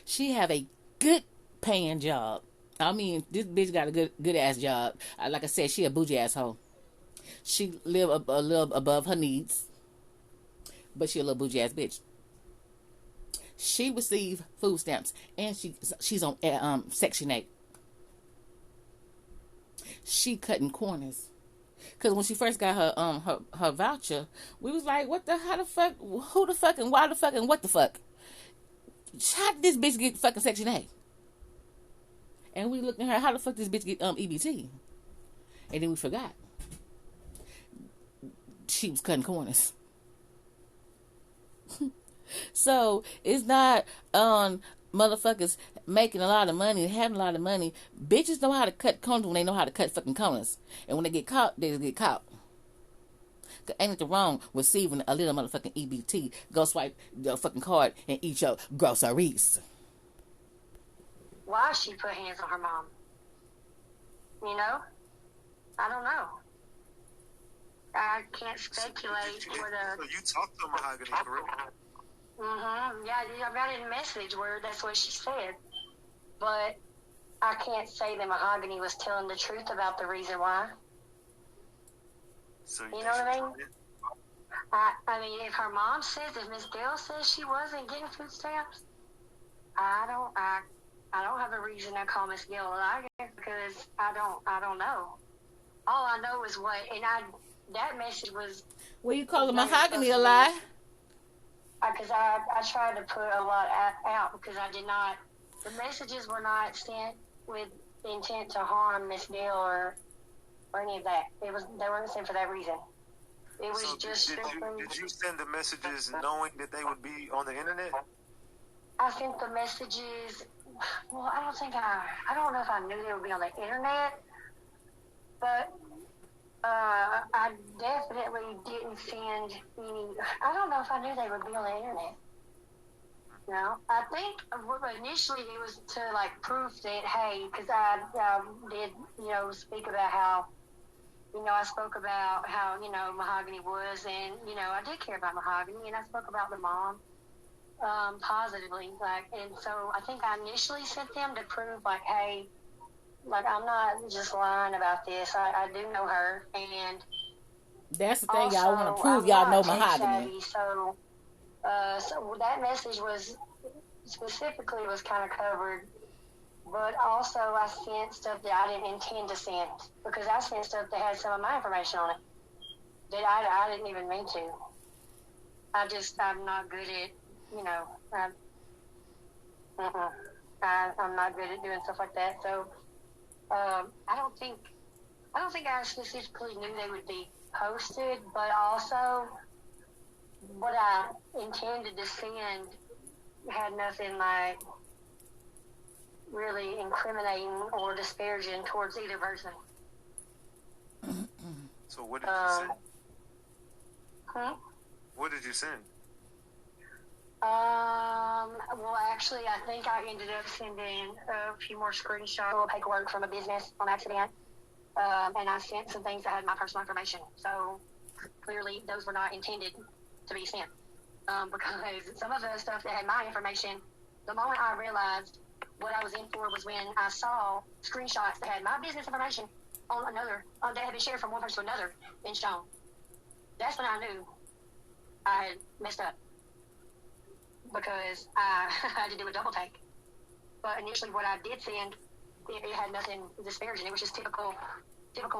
She have a good paying job. I mean, this bitch got a good ass job. Like I said, she a bougie asshole. She live a little above her needs, but she a little bougie ass bitch. She receive food stamps, and she's on Section 8. She cutting corners. Cause when she first got her voucher, we was like, how the fuck, who the fuck, and why the fuck, and what the fuck? How did this bitch get fucking Section 8? And we looked at her, how the fuck this bitch get EBT? And then we forgot. She was cutting corners. So it's not motherfuckers making a lot of money and having a lot of money. Bitches know how to cut corners when they know how to cut fucking corners. And when they get caught, they just get caught. Ain't nothing wrong with receiving a little motherfucking EBT. Go swipe the fucking card and eat your groceries. Why she put hands on her mom? You know? I don't know. I can't speculate. So you talked to Mahogany, correct? Mm-hmm. Yeah, I got it in a message where that's what she said. But I can't say that Mahogany was telling the truth about the reason why. So you know what I mean? I mean, if her mom says, if Miss Gail says she wasn't getting food stamps, I don't have a reason to call Miss Gail a liar because I don't know. All I know is that message was. Well, you call Mahogany a lie? Because I tried to put a lot out because I did not. The messages were not sent with intent to harm Miss Gail or any of that. They weren't sent for that reason. It was so just. Did you send the messages knowing that they would be on the internet? I sent the messages. Well, I don't know if I knew they would be on the internet, but I definitely didn't send any. I don't know if I knew they would be on the internet. No, I think initially it was to prove that, hey, because I did, speak about how, I spoke about how, Mahogany was, and, I did care about Mahogany, and I spoke about the mom positively, and so I think I initially sent them to prove, hey, I'm not just lying about this. I do know her, and that's the thing y'all want to prove. Y'all know Mahogany. So that message was kind of covered, but also I sent stuff that I didn't intend to send because I sent stuff that had some of my information on it that I didn't even mean to. I'm not good at, I'm not good at doing stuff like that. So I don't think I specifically knew they would be posted, but also what I intended to send had nothing really incriminating or disparaging towards either person. So what did you send? What did you send? Well, actually, I think I ended up sending a few more screenshots of paperwork from a business on accident. And I sent some things that had my personal information. So clearly those were not intended to be sent. Because some of the stuff that had my information, the moment I realized what I was in for was when I saw screenshots that had my business information on another, that had been shared from one person to another and shown. That's when I knew I had messed up. Because I had to do a double take. But initially, what I did send, it had nothing disparaging. It was just typical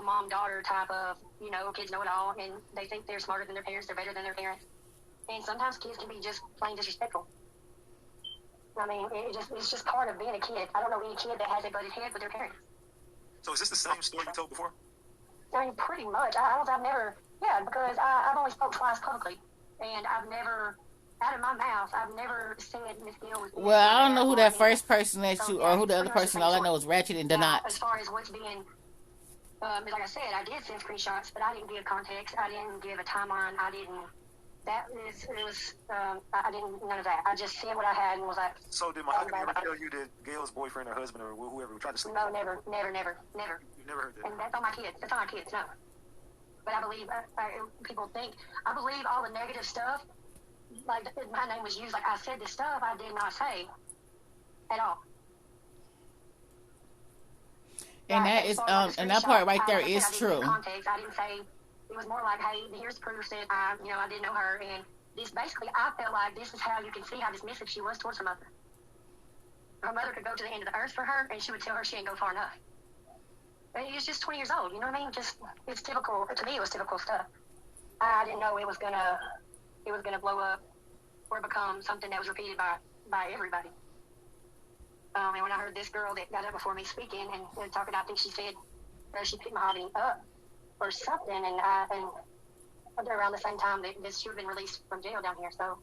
mom-daughter type of, you know, kids know it all, and they think they're smarter than their parents, they're better than their parents. And sometimes kids can be just plain disrespectful. I mean, it's just part of being a kid. I don't know any kid that has a butted head with their parents. So is this the same story you told before? I mean, pretty much. Because I've only spoke twice publicly, and I've never, out of my mouth, I've never said Miss Gill was... Well, I don't know who that first person that you, or who the other person, all I know is Ratchet and Donat. As far as what's being... like I said, I did send screenshots, but I didn't give context. I didn't give a timeline. I didn't. I didn't, none of that. I just said what I had and was like. So did Mahogany ever tell you that Gail's boyfriend or husband or whoever tried to sleep? No, never. You never heard that? And that's on my kids. That's on my kids, no. But I believe, people think, I believe all the negative stuff, like my name was used, like I said this stuff I did not say at all. And that is, and that part right there is true. Context. I didn't say, it was more like, hey, here's proof that I didn't know her, and this basically, I felt like this is how you can see how dismissive she was towards her mother. Her mother could go to the end of the earth for her, and she would tell her she didn't go far enough. And he was just 20 years old, you know what I mean? Just, it's typical, to me it was typical stuff. I didn't know it was gonna blow up or become something that was repeated by everybody. And when I heard this girl that got up before me speaking and talking, I think she said, she picked Mahogany up or something, and around the same time that this should have been released from jail down here. So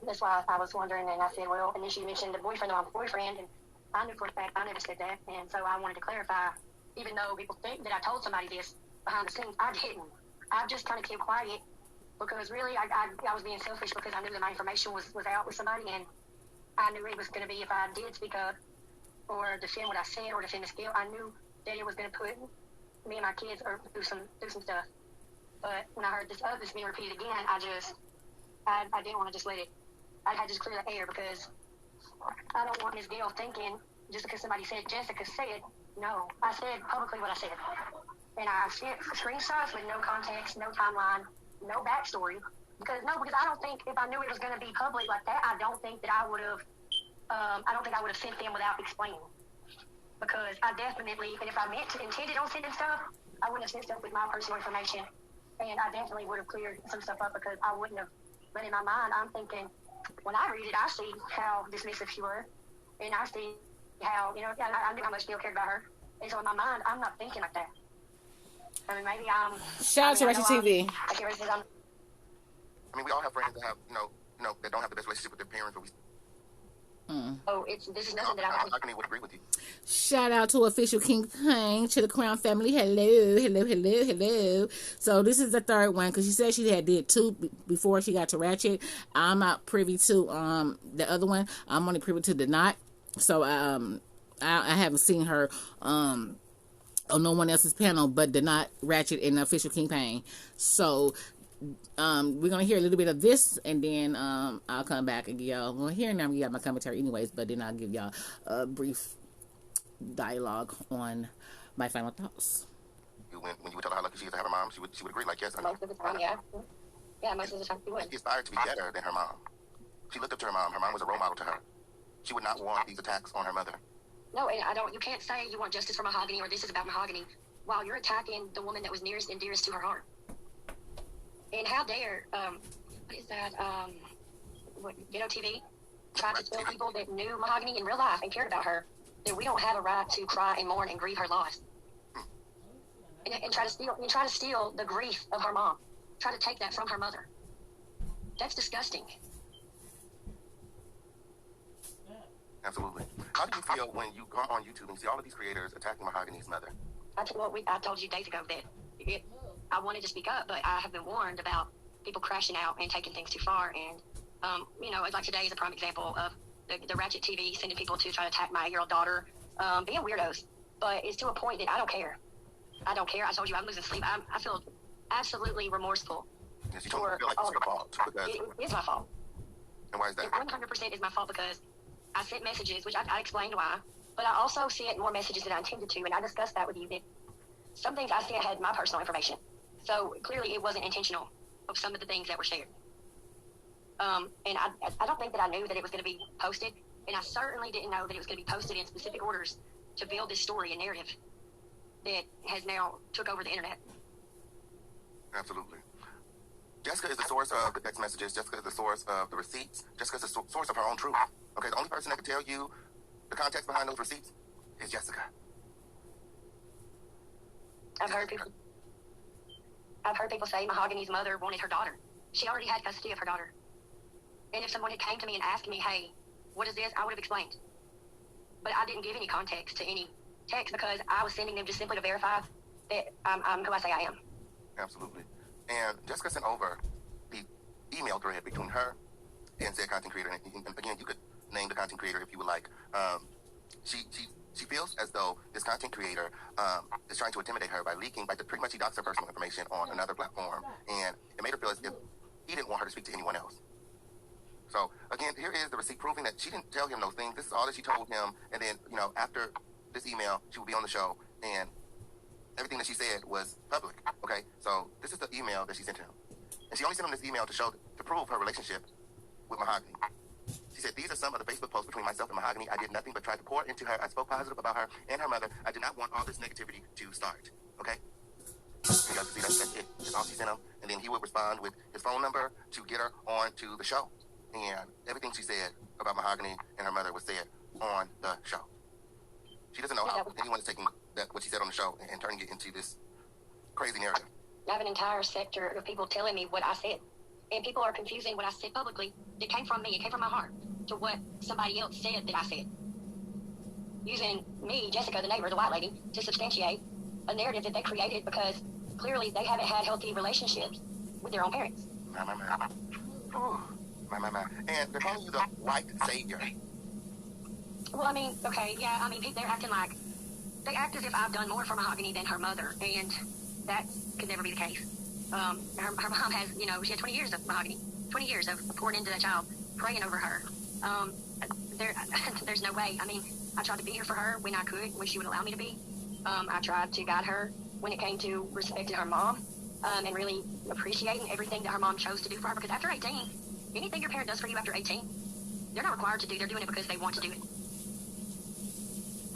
that's why I was wondering, and I said, well, and then she mentioned the boyfriend of my boyfriend, and I knew for a fact I never said that, and so I wanted to clarify, even though people think that I told somebody this behind the scenes, I didn't. I just kind of kept quiet because really I was being selfish because I knew that my information was out with somebody, and I knew it was going to be, if I did speak up or defend what I said or defend the skill, I knew that it was going to put me and my kids through some stuff. But when I heard this being repeated again, I didn't want to just let it. I had to just clear the air because I don't want Ms. Gail thinking just because somebody said Jessica said. No, I said publicly what I said, and I sent screenshots with no context, no timeline, no backstory. Because I don't think if I knew it was going to be public like that, I don't think I would have sent them without explaining. Because I definitely, and if I intended on sending stuff, I wouldn't have sent stuff with my personal information, and I definitely would have cleared some stuff up because I wouldn't have. But in my mind, I'm thinking, when I read it, I see how dismissive she was, and I see how, I knew how much Bill cared about her, and so in my mind, I'm not thinking like that. I mean, maybe Shout out to Ratchet TV. I mean, we all have friends that have, that don't have the best relationship with their parents. But Oh, this is nothing that I would agree with you. Shout out to Official King Pang, to the Crown family. Hello. So this is the third one because she said she had did two before she got to Ratchet. I'm not privy to the other one. I'm only privy to the Knot. So I haven't seen her on no one else's panel but the Knot, Ratchet, and Official King Pang. So we're gonna hear a little bit of this, and then I'll come back and give y'all. Well, here and now I'm gonna give y'all my commentary, anyways. But then I'll give y'all a brief dialogue on my final thoughts. When you would tell her how lucky she is to have her mom, she would agree. Like, yes, most of the time, yeah, most of the time she would. She aspired to be better than her mom. She looked up to her mom. Her mom was a role model to her. She would not want these attacks on her mother. No, and you can't say you want justice for Mahogany or this is about Mahogany while you're attacking the woman that was nearest and dearest to her heart. And how dare, what is that, Ghetto TV tried to tell people that knew Mahogany in real life and cared about her that we don't have a right to cry and mourn and grieve her loss. And try to steal the grief of her mom. Try to take that from her mother. That's disgusting. Absolutely. How do you feel when you go on YouTube and see all of these creators attacking Mahogany's mother? I told you days ago that I wanted to speak up, but I have been warned about people crashing out and taking things too far. And, like today is a prime example of the Ratchet TV sending people to try to attack my 8-year-old daughter, being weirdos. But it's to a point that I don't care. I told you I'm losing sleep. I feel absolutely remorseful. Yes, you don't feel like it's your fault. It is my fault. And why is that? It 100% is my fault because I sent messages, which I explained why, but I also sent more messages than I intended to, and I discussed that with you, that some things I sent had my personal information. So clearly it wasn't intentional of some of the things that were shared. And I don't think that I knew that it was going to be posted And I certainly didn't know that it was going to be posted in specific orders to build this story and narrative that has now took over the internet. Absolutely. Jessica is the source of the text messages. Jessica is the source of the receipts. Jessica is the source of her own truth. Okay, the only person that can tell you the context behind those receipts is Jessica. I've heard people say Mahogany's mother wanted her daughter. She already had custody of her daughter. And if someone had came to me and asked me, hey, what is this? I would have explained. But I didn't give any context to any text because I was sending them just simply to verify that I'm who I say I am. Absolutely. And Jessica sent over the email thread between her and said content creator. And again, you could name the content creator if you would like. She feels as though this content creator is trying to intimidate her by leaking, pretty much he doxed her personal information on another platform. And it made her feel as if he didn't want her to speak to anyone else. So, again, here is the receipt proving that she didn't tell him those things. This is all that she told him. And then, after this email, she will be on the show. And everything that she said was public. Okay? So, this is the email that she sent to him. And she only sent him this email to prove her relationship with Mahogany. She said, these are some of the Facebook posts between myself and Mahogany. I did nothing but try to pour into her. I spoke positive about her and her mother. I did not want all this negativity to start. Okay? You guys can see that's it. That's all she sent him. And then he would respond with his phone number to get her on to the show. And everything she said about Mahogany and her mother was said on the show. She doesn't know how anyone is taking what she said on the show and turning it into this crazy narrative. I have an entire sector of people telling me what I said. And people are confusing what I said publicly that came from me, it came from my heart, to what somebody else said that I said. Using me, Jessica, the neighbor, the white lady, to substantiate a narrative that they created because clearly they haven't had healthy relationships with their own parents. Ooh. And they're calling you the white savior. Well, I mean, okay, yeah, I mean, they're acting like, they act as if I've done more for Mahogany than her mother, and that could never be the case. Her mom has, she had 20 years of Mahogany, 20 years of pouring into that child, praying over her. There's no way. I mean, I tried to be here for her when I could, when she would allow me to be. I tried to guide her when it came to respecting her mom, and really appreciating everything that her mom chose to do for her, because after 18, anything your parent does for you after 18, they're not required to do. They're doing it because they want to do it.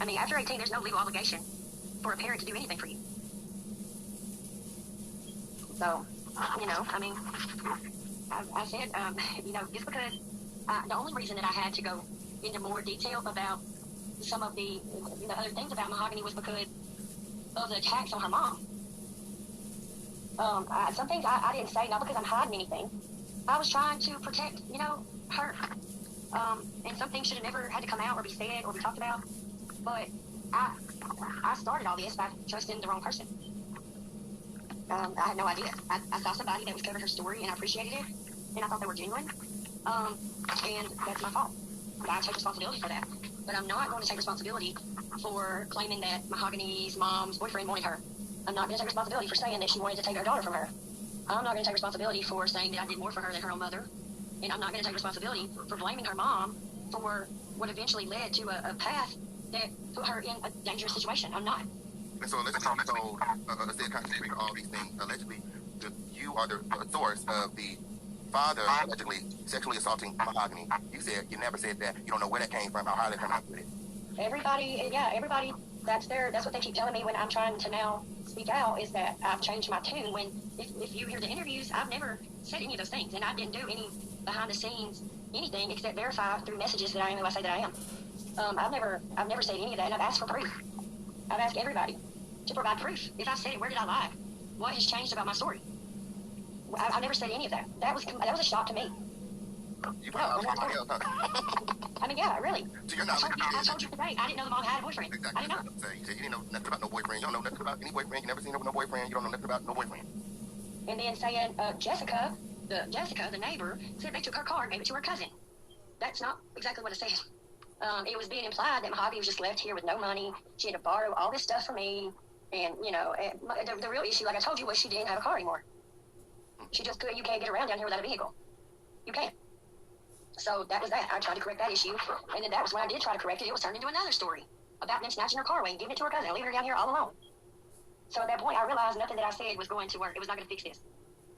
I mean, after 18, there's no legal obligation for a parent to do anything for you. So, I mean, I said, just because the only reason that I had to go into more detail about some of the other things about Mahogany was because of the attacks on her mom. Some things I didn't say, not because I'm hiding anything. I was trying to protect, her. And some things should have never had to come out or be said or be talked about. But I started all this by trusting the wrong person. I had no idea. I saw somebody that was covering her story, and I appreciated it, and I thought they were genuine. And that's my fault. I take responsibility for that. But I'm not going to take responsibility for claiming that Mahogany's mom's boyfriend wanted her. I'm not going to take responsibility for saying that she wanted to take her daughter from her. I'm not going to take responsibility for saying that I did more for her than her own mother. And I'm not going to take responsibility for blaming her mom for what eventually led to a path that put her in a dangerous situation. I'm not. And so allegedly you told a said content creator all these things. Allegedly, you are the source of the father allegedly sexually assaulting Mahogany. You said you never said that. You don't know where that came from. I'll highly come out with it. Everybody, that's what they keep telling me when I'm trying to now speak out, is that I've changed my tune. When, if you hear the interviews, I've never said any of those things, and I didn't do any behind the scenes anything except verify through messages that I am who I say that I am. I've never said any of that, and I've asked for proof. I've asked everybody to provide proof. If I said it, where did I lie? What has changed about my story? I've never said any of that. That was a shock to me. You probably else, huh? I mean, yeah, really. To your knowledge, I told you today, I didn't know the mom had a boyfriend. Exactly. I didn't know. You said you didn't know nothing about no boyfriend. You don't know nothing about any boyfriend. You never seen her with no boyfriend. You don't know nothing about no boyfriend. And then saying Jessica, the neighbor, said they took her car and gave it to her cousin. That's not exactly what it said. It was being implied that Mahogany was just left here with no money. She had to borrow all this stuff from me. And, the real issue, like I told you, was she didn't have a car anymore. She just couldn't. You can't get around down here without a vehicle. You can't. So that was that. I tried to correct that issue. And then that was when I did try to correct it. It was turned into another story about them snatching her car away and giving it to her cousin and leaving her down here all alone. So at that point, I realized nothing that I said was going to work. It was not going to fix this.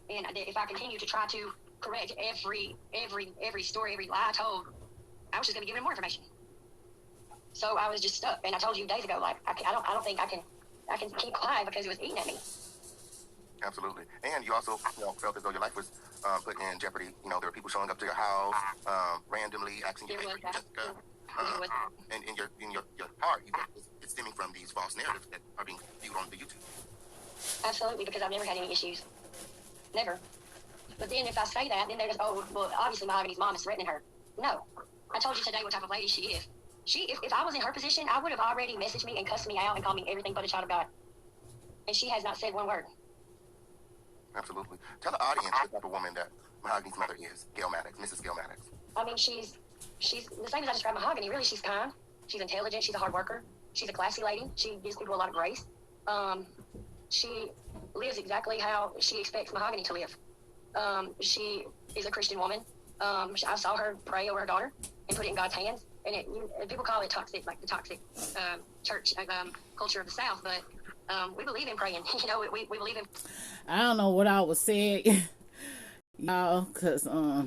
And if I continue to try to correct every story, every lie I told, I was just going to give him more information. So I was just stuck. And I told you days ago, like, I don't think I can keep quiet because it was eating at me. Absolutely. And you also, felt as though your life was put in jeopardy. You know, there were people showing up to your house randomly, asking you, hey, Jessica. And in your heart, it's stemming from these false narratives that are being viewed on the YouTube. Absolutely, because I've never had any issues. Never. But then if I say that, then they're just, oh, well, obviously Mahogany's mom is threatening her. No. I told you today what type of lady she is. If I was in her position, I would have already messaged me and cussed me out and called me everything but a child of God. And she has not said one word. Absolutely. Tell the audience the type of woman that Mahogany's mother is, Gail Maddox, Mrs. Gail Maddox. I mean, she's the same as I described Mahogany. Really, she's kind. She's intelligent. She's a hard worker. She's a classy lady. She gives people a lot of grace. She lives exactly how she expects Mahogany to live. She is a Christian woman. I saw her pray over her daughter and put it in God's hands. And people call it toxic, like the toxic church culture of the South. But we believe in praying. You know, we believe in. I don't know what I was saying, y'all, because I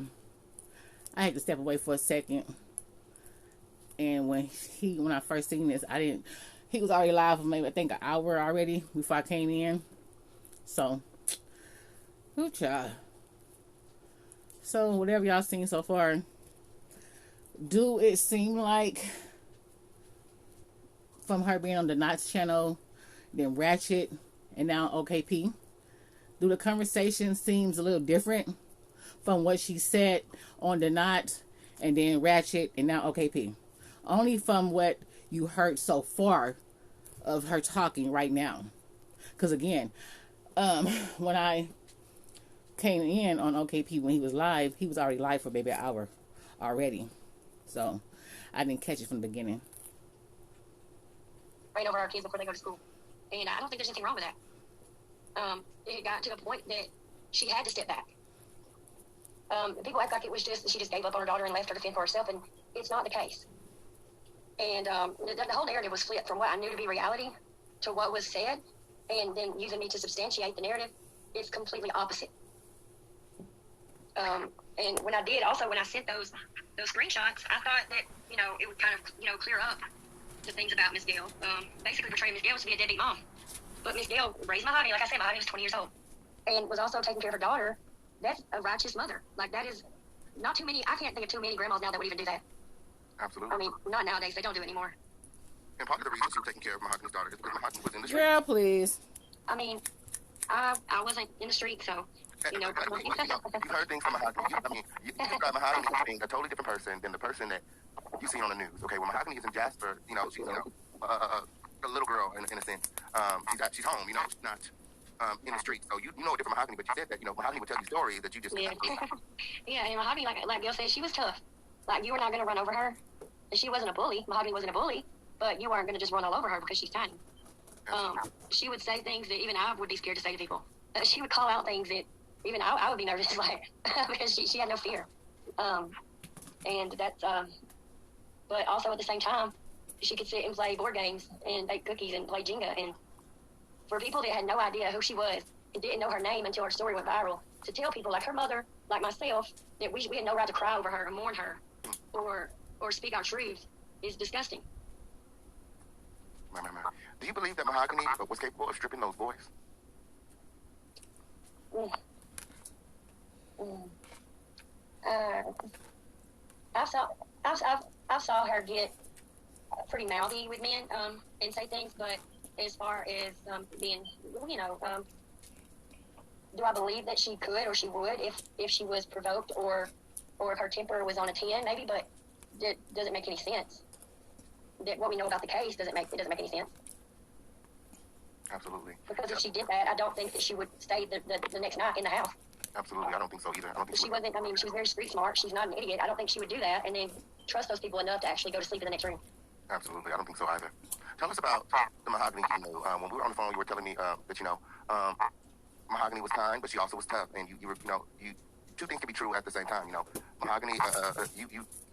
had to step away for a second. And when I first seen this, he was already live for maybe, I think, an hour already before I came in. So, good job. So, whatever y'all seen so far, do it seem like from her being on the Knots channel, then Ratchet, and now OKP, do the conversation seems a little different from what she said on the Knots and then Ratchet and now OKP? Only from what you heard so far of her talking right now. Because again, when I came in on OKP when he was live, he was already live for maybe an hour already. So I didn't catch it from the beginning. Right over our kids before they go to school. And I don't think there's anything wrong with that. It got to a point that she had to step back. People act like it was just that she just gave up on her daughter and left her to fend for herself, and it's not the case. And the whole narrative was flipped from what I knew to be reality to what was said, and then using me to substantiate the narrative. It's completely opposite. And when I sent those screenshots, I thought that, it would kind of, clear up the things about Miss Gail. Basically portraying Miss Gail to be a deadbeat mom. But Miss Gail raised Mahogany. Like I said, Mahogany was 20 years old. And was also taking care of her daughter. That's a righteous mother. Like, that is not too many. I can't think of too many grandmas now that would even do that. Absolutely. I mean, not nowadays. They don't do it anymore. And part of the reason she was taking care of Mahogany's daughter is because Mahogany was in the street. Girl, please. I mean, I wasn't in the street, so, You've heard things from Mahogany. You describe Mahogany as being a totally different person than the person that you see on the news. Okay, when Mahogany is in Jasper, she's a little girl in a sense. She's home. She's not in the street. So you know a different Mahogany, but you said that Mahogany would tell you stories that you just yeah. Yeah, and Mahogany, like Gail said, she was tough. Like, you were not going to run over her. She wasn't a bully. Mahogany wasn't a bully, but you weren't going to just run all over her because she's tiny. She would say things that even I would be scared to say to people. She would call out things that even I would be nervous, because she had no fear. And that's, but also at the same time, she could sit and play board games and bake cookies and play Jenga. And for people that had no idea who she was and didn't know her name until her story went viral, to tell people like her mother, like myself, that we had no right to cry over her or mourn her or speak our truth is disgusting. Do you believe that Mahogany was capable of stripping those boys? I saw her get pretty mouthy with men and say things, but as far as being, do I believe that she could or she would if she was provoked or if her temper was on a 10 maybe, but it doesn't make any sense. That what we know about the case doesn't make any sense. Absolutely. Because if she did that, I don't think that she would stay the next night in the house. Absolutely, I don't think so either. She wasn't. I mean, she was very street smart. She's not an idiot. I don't think she would do that and then trust those people enough to actually go to sleep in the next room. Absolutely, I don't think so either. Tell us about the Mahogany. When we were on the phone, you were telling me that Mahogany was kind, but she also was tough, and you were two things can be true at the same time. Mahogany,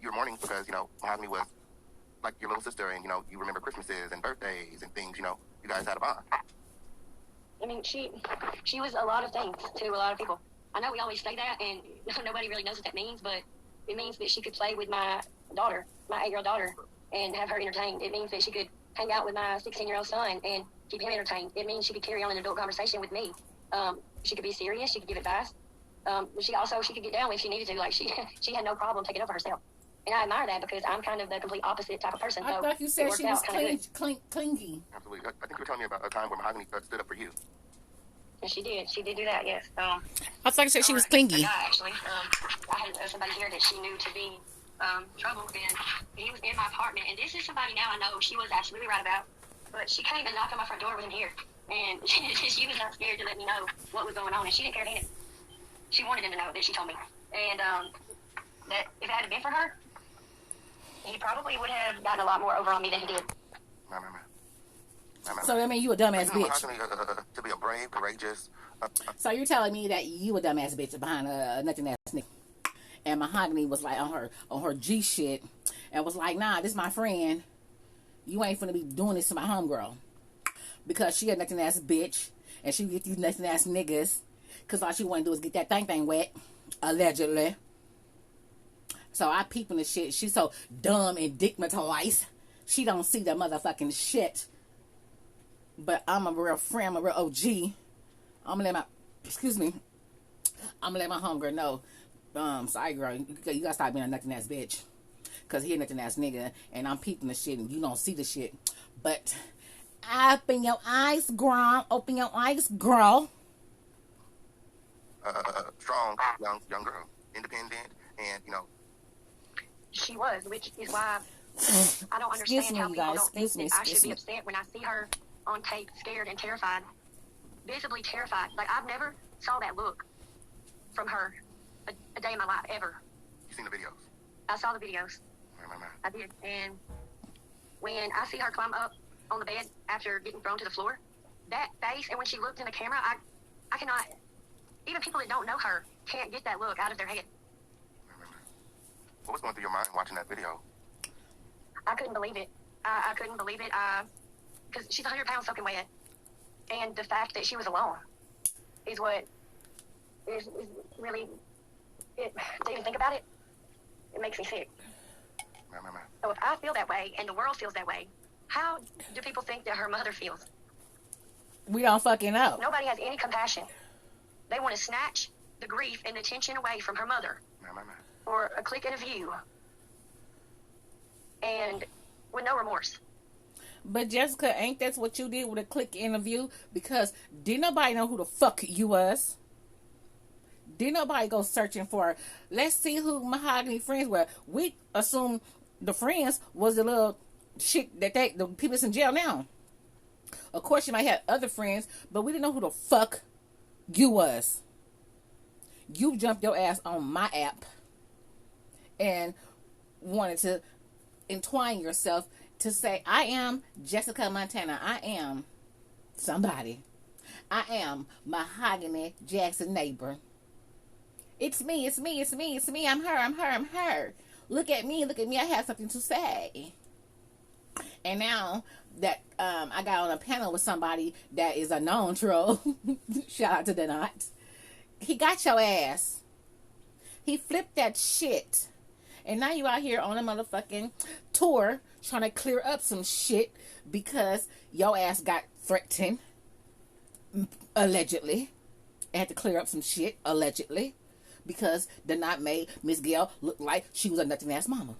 you're mourning because Mahogany was like your little sister, and you remember Christmases and birthdays and things. You guys had a bond. I mean, she was a lot of things to a lot of people. I know we always say that, and nobody really knows what that means, but it means that she could play with my daughter, my 8-year-old daughter, and have her entertained. It means that she could hang out with my 16-year-old son and keep him entertained. It means she could carry on an adult conversation with me. She could be serious. She could give advice. She could get down if she needed to. Like she had no problem taking up for herself. And I admire that because I'm kind of the complete opposite type of person. I thought you said she was clingy. Absolutely. I think you were telling me about a time where Mahogany stood up for you. And she did. She did do that, yes. I thought you said she was clingy. Yeah, actually. I had somebody here that she knew to be trouble, and he was in my apartment. And this is somebody now I know she was absolutely right about. But she came and knocked on my front door with him here. And she was not scared to let me know what was going on. And she didn't care to. She wanted him to know that she told me. And that if it had been for her, he probably would have gotten a lot more over on me than he did. So I mean, you a dumbass bitch. To be a brave, courageous. So you're telling me that you a dumbass bitch behind a nothing ass nigga, and Mahogany was like on her G shit, and was like, nah, this my friend. You ain't finna be doing this to my homegirl because she a nothing ass bitch, and she get these nothing ass niggas because all she want to do is get that thing wet, allegedly. So I peeping the shit. She's so dumb and digmatized. She don't see the motherfucking shit. But I'm a real friend. I'm a real OG. I'm gonna let my homegirl know. Sorry, girl. You gotta stop being a nothing ass bitch. Cause he a nothing ass nigga, and I'm peeping the shit, and you don't see the shit. But open your eyes, girl. Open your eyes, girl. Strong, young girl, independent, and she was, which is why I don't understand how people don't think that I should be upset when I see her on tape, scared and terrified, visibly terrified. Like, I've never saw that look from her a day in my life, ever. You seen the videos? I saw the videos. I did. And when I see her climb up on the bed after getting thrown to the floor, that face, and when she looked in the camera, I cannot, even people that don't know her can't get that look out of their head. What was going through your mind watching that video? I couldn't believe it. I couldn't believe it. Because she's 100 pounds soaking wet. And the fact that she was alone is what is really, to even think about it, it makes me sick. So if I feel that way and the world feels that way, how do people think that her mother feels? We don't fucking know. Nobody has any compassion. They want to snatch the grief and the tension away from her mother. For a click and a view. And with no remorse. But Jessica, ain't that what you did with a click and a view? Because didn't nobody know who the fuck you was. Didn't nobody go searching for, let's see who Mahogany friends were. We assumed the friends was the little shit that the people that's in jail now. Of course, you might have other friends, but we didn't know who the fuck you was. You jumped your ass on my app and wanted to entwine yourself to say, I am Jessica Montana. I am somebody. I am Mahogany Jackson neighbor. It's me, it's me, it's me, it's me. I'm her, I'm her, I'm her. Look at me, look at me. I have something to say. And now that I got on a panel with somebody that is a known troll, shout out to the Not, he got your ass. He flipped that shit. And now you out here on a motherfucking tour trying to clear up some shit because your ass got threatened, allegedly. And had to clear up some shit, allegedly. Because the Not made Miss Gail look like she was a nothing ass mama.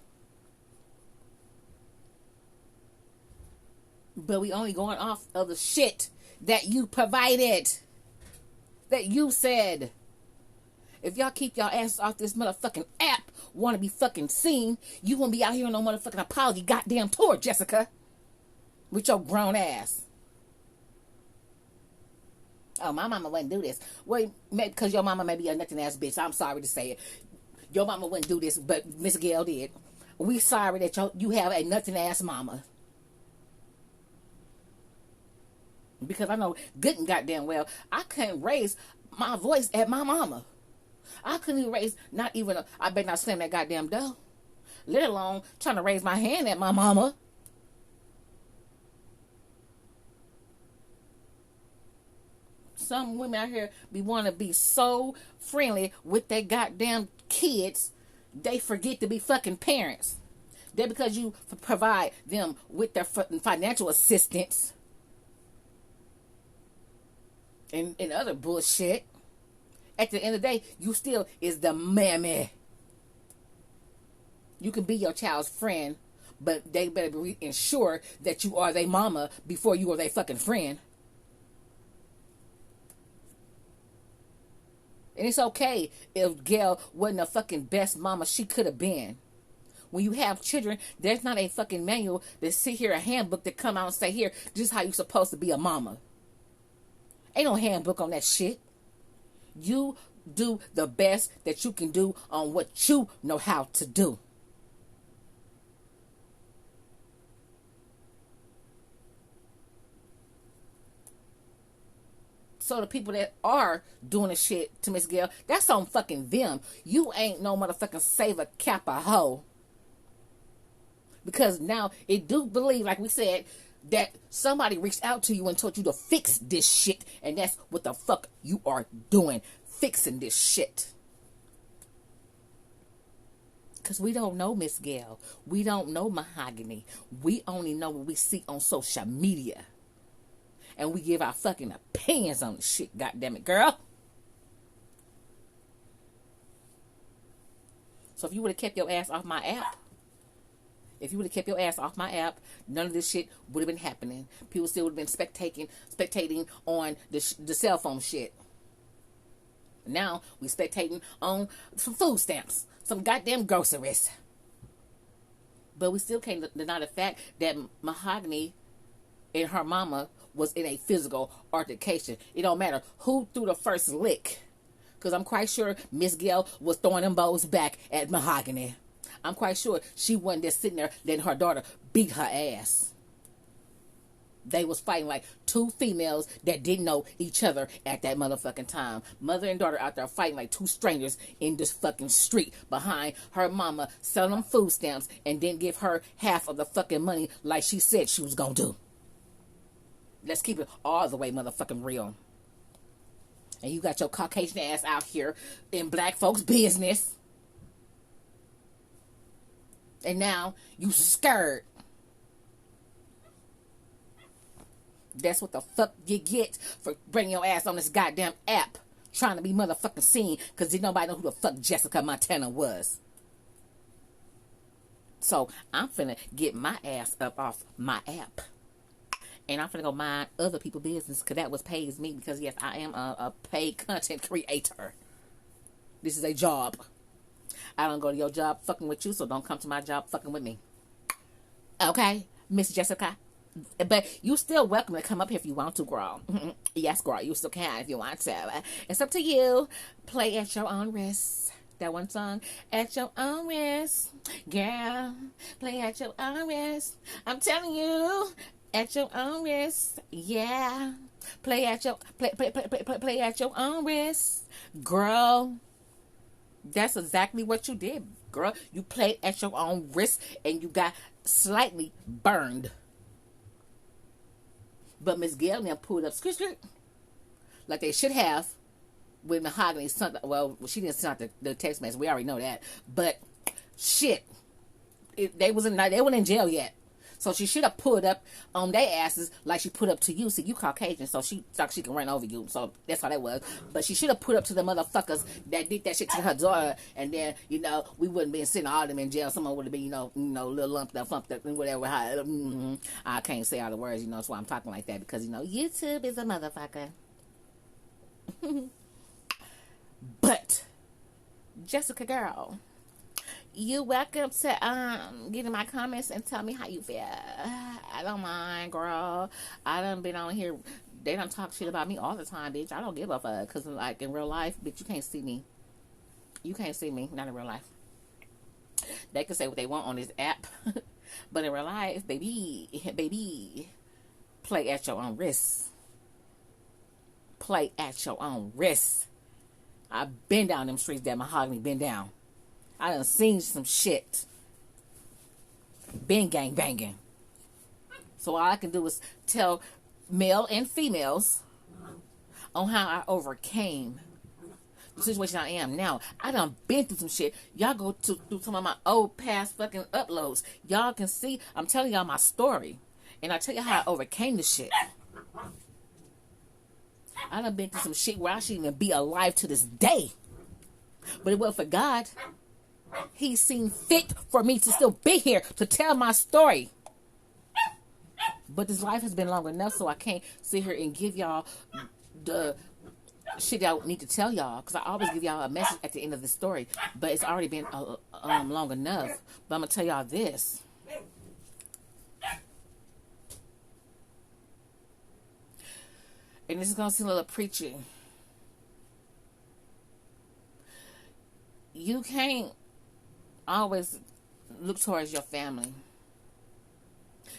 But we only going off of the shit that you provided. That you said. If y'all keep y'all asses off this motherfucking app, want to be fucking seen, you won't be out here on no motherfucking apology goddamn tour, Jessica. With your grown ass. Oh, my mama wouldn't do this. Well, maybe because your mama may be a nothing ass bitch. I'm sorry to say it. Your mama wouldn't do this, but Miss Gail did. We sorry that you have a nothing ass mama. Because I know good and goddamn well, I couldn't raise my voice at my mama. I couldn't even raise, I better not slam that goddamn door. Let alone trying to raise my hand at my mama. Some women out here want to be so friendly with their goddamn kids, they forget to be fucking parents. That because you provide them with their financial assistance and other bullshit, at the end of the day, you still is the mammy. You can be your child's friend, but they better ensure that you are their mama before you are their fucking friend. And it's okay if Gail wasn't the fucking best mama she could have been. When you have children, there's not a fucking manual that sit here, a handbook that come out and say, here, this is how you're supposed to be a mama. Ain't no handbook on that shit. You do the best that you can do on what you know how to do. So the people that are doing the shit to Miss Gail, that's on fucking them. You ain't no motherfucking saver kappa hoe. Because now it do believe, like we said, that somebody reached out to you and told you to fix this shit. And that's what the fuck you are doing. Fixing this shit. Because we don't know Miss Gail. We don't know Mahogany. We only know what we see on social media. And we give our fucking opinions on the shit, goddammit, girl. So if you would have kept your ass off my app, none of this shit would have been happening. People still would have been spectating on the cell phone shit. Now we spectating on some food stamps, some goddamn groceries. But we still can't deny the fact that Mahogany and her mama was in a physical altercation. It don't matter who threw the first lick, because I'm quite sure Miss Gail was throwing them bows back at Mahogany. I'm quite sure she wasn't just sitting there letting her daughter beat her ass. They was fighting like two females that didn't know each other at that motherfucking time. Mother and daughter out there fighting like two strangers in this fucking street behind her mama selling them food stamps and didn't give her half of the fucking money like she said she was gonna do. Let's keep it all the way motherfucking real. And you got your Caucasian ass out here in black folks' business. And now you scared. That's what the fuck you get for bringing your ass on this goddamn app. Trying to be motherfucking seen because didn't nobody know who the fuck Jessica Montana was. So I'm finna get my ass up off my app. And I'm finna go mind other people's business because that was pays me. Because yes, I am a paid content creator. This is a job. I don't go to your job fucking with you, so don't come to my job fucking with me. Okay, Miss Jessica? But you still welcome to come up here if you want to, girl. Yes, girl, you still can if you want to. It's up to you. Play at your own risk. That one song, at your own risk. Girl, play at your own risk. I'm telling you, at your own risk. Yeah. Play at your own risk. Girl, that's exactly what you did, girl. You played at your own risk and you got slightly burned. But Miss Gail now pulled up like they should have with Mahogany. Well, she didn't send out the text message. We already know that. But shit, they weren't in jail yet. So she should have pulled up on their asses like she put up to you. See, you Caucasian, so she thought she can run over you. So that's how that was. But she should have put up to the motherfuckers that did that shit to her daughter. And then, we wouldn't be sitting all of them in jail. Someone would have been, little lumped up, fumped up, whatever. I can't say all the words, that's why I'm talking like that. Because, YouTube is a motherfucker. But, Jessica girl, you welcome to get in my comments and tell me how you feel. I don't mind, girl. I done been on here. They done talk shit about me all the time, bitch. I don't give a fuck. Because, like, in real life, bitch, you can't see me. You can't see me. Not in real life. They can say what they want on this app. But in real life, baby, play at your own risk. Play at your own risk. I've been down them streets that Mahogany been down. I done seen some shit. Been gang banging. So all I can do is tell male and females on how I overcame the situation I am now. I done been through some shit. Y'all go through some of my old past fucking uploads. Y'all can see, I'm telling y'all my story. And I tell you how I overcame this shit. I done been through some shit where I shouldn't even be alive to this day. But it wasn't for God. He seen fit for me to still be here to tell my story. But this life has been long enough, so I can't sit here and give y'all the shit I need to tell y'all, because I always give y'all a message at the end of the story. But it's already been long enough. But I'm gonna tell y'all this. And this is gonna seem a little preachy. You can't always look towards your family.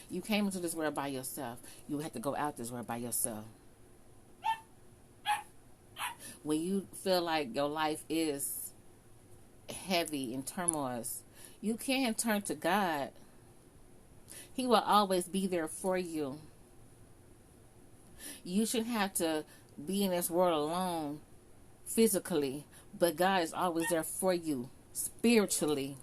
You came into this world by yourself. You have to go out this world by yourself. When you feel like your life is heavy in turmoil, you can turn to God. He will always be there for you. You shouldn't have to be in this world alone physically, but God is always there for you spiritually.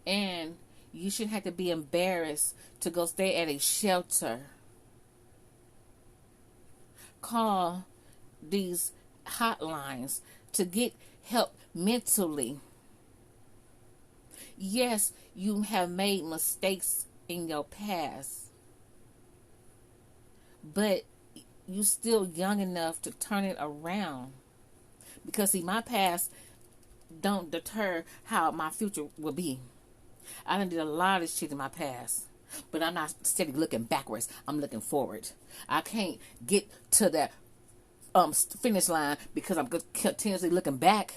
And you shouldn't have to be embarrassed to go stay at a shelter. Call these hotlines to get help mentally. Yes, you have made mistakes in your past, but you still young enough to turn it around. Because see, my past don't deter how my future will be. I done did a lot of shit in my past, but I'm not steady looking backwards. I'm looking forward. I can't get to that finish line because I'm continuously looking back.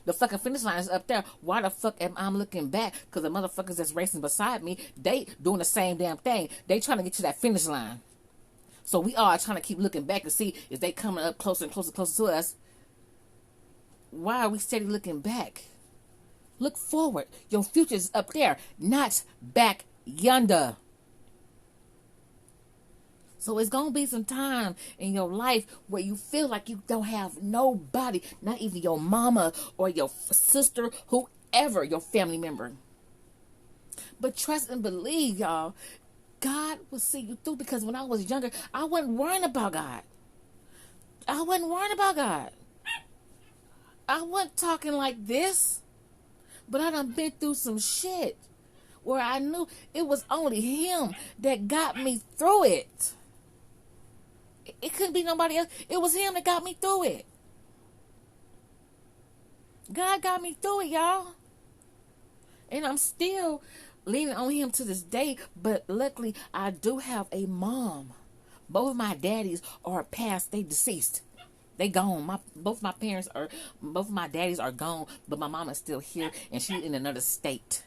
The fucking finish line is up there. Why the fuck am I looking back? Because the motherfuckers that's racing beside me, they doing the same damn thing. They trying to get to that finish line. So we are trying to keep looking back to see if they coming up closer and closer and closer to us. Why are we steady looking back? Look forward. Your future is up there, not back yonder. So it's going to be some time in your life where you feel like you don't have nobody, not even your mama or your sister, whoever, your family member. But trust and believe, y'all, God will see you through, because when I was younger, I wasn't worrying about God. I wasn't worrying about God. I wasn't talking like this. But I done been through some shit where I knew it was only Him that got me through it. It couldn't be nobody else. It was Him that got me through it. God got me through it, y'all. And I'm still leaning on Him to this day. But luckily, I do have a mom. Both of my daddies are past. They deceased. They gone. Both my daddies are gone, but my mama's still here, and she's in another state.